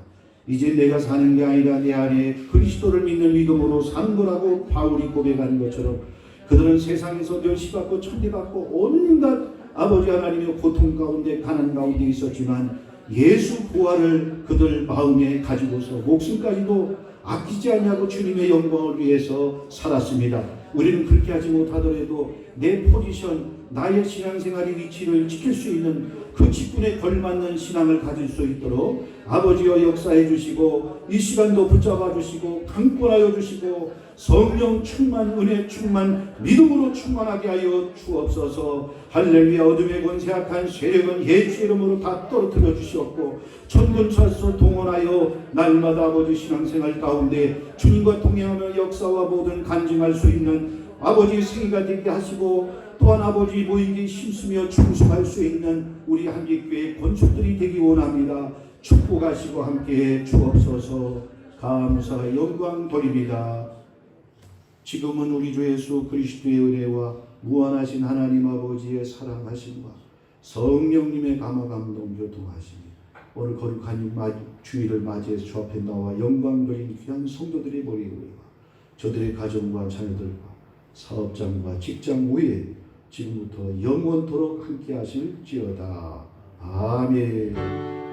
이제 내가 사는 게 아니라 내 안에 그리스도를 믿는 믿음으로 사는 거라고 바울이 고백한 것처럼 그들은 세상에서 멸시받고 천대받고 온갖 아버지 하나님의 고통 가운데 가난 가운데 있었지만 예수 부활을 그들 마음에 가지고서 목숨까지도 아끼지 않냐고 주님의 영광을 위해서 살았습니다. 우리는 그렇게 하지 못하더라도 내 포지션, 나의 신앙생활의 위치를 지킬 수 있는 그 직분에 걸맞는 신앙을 가질 수 있도록 아버지여 역사해 주시고 이 시간도 붙잡아 주시고 강권하여 주시고 성령 충만, 은혜 충만, 믿음으로 충만하게 하여 주옵소서. 할렐루야. 어둠의 권세 악한 세력은 예수 이름으로 다 떨어뜨려 주시옵고 천군천사 동원하여 날마다 아버지 신앙생활 가운데 주님과 동행하며 역사와 모든 간증할 수 있는 아버지 생애가 되게 하시고 또한 아버지 모이기 힘쓰며 충성할 수 있는 우리 한빛교회 권속들이 되기 원합니다. 축복하시고 함께해 주옵소서. 감사 영광 돌립니다. 지금은 우리 주 예수 그리스도의 은혜와 무한하신 하나님 아버지의 사랑하심과 성령님의 감화감동 교통하심이 오늘 거룩한 주일을 맞이해서 주 앞에 나와 영광 돌린 귀한 성도들의 머리에 저들의 가정과 자녀들과 사업장과 직장 위에 지금부터 영원토록 함께 하실지어다. 아멘.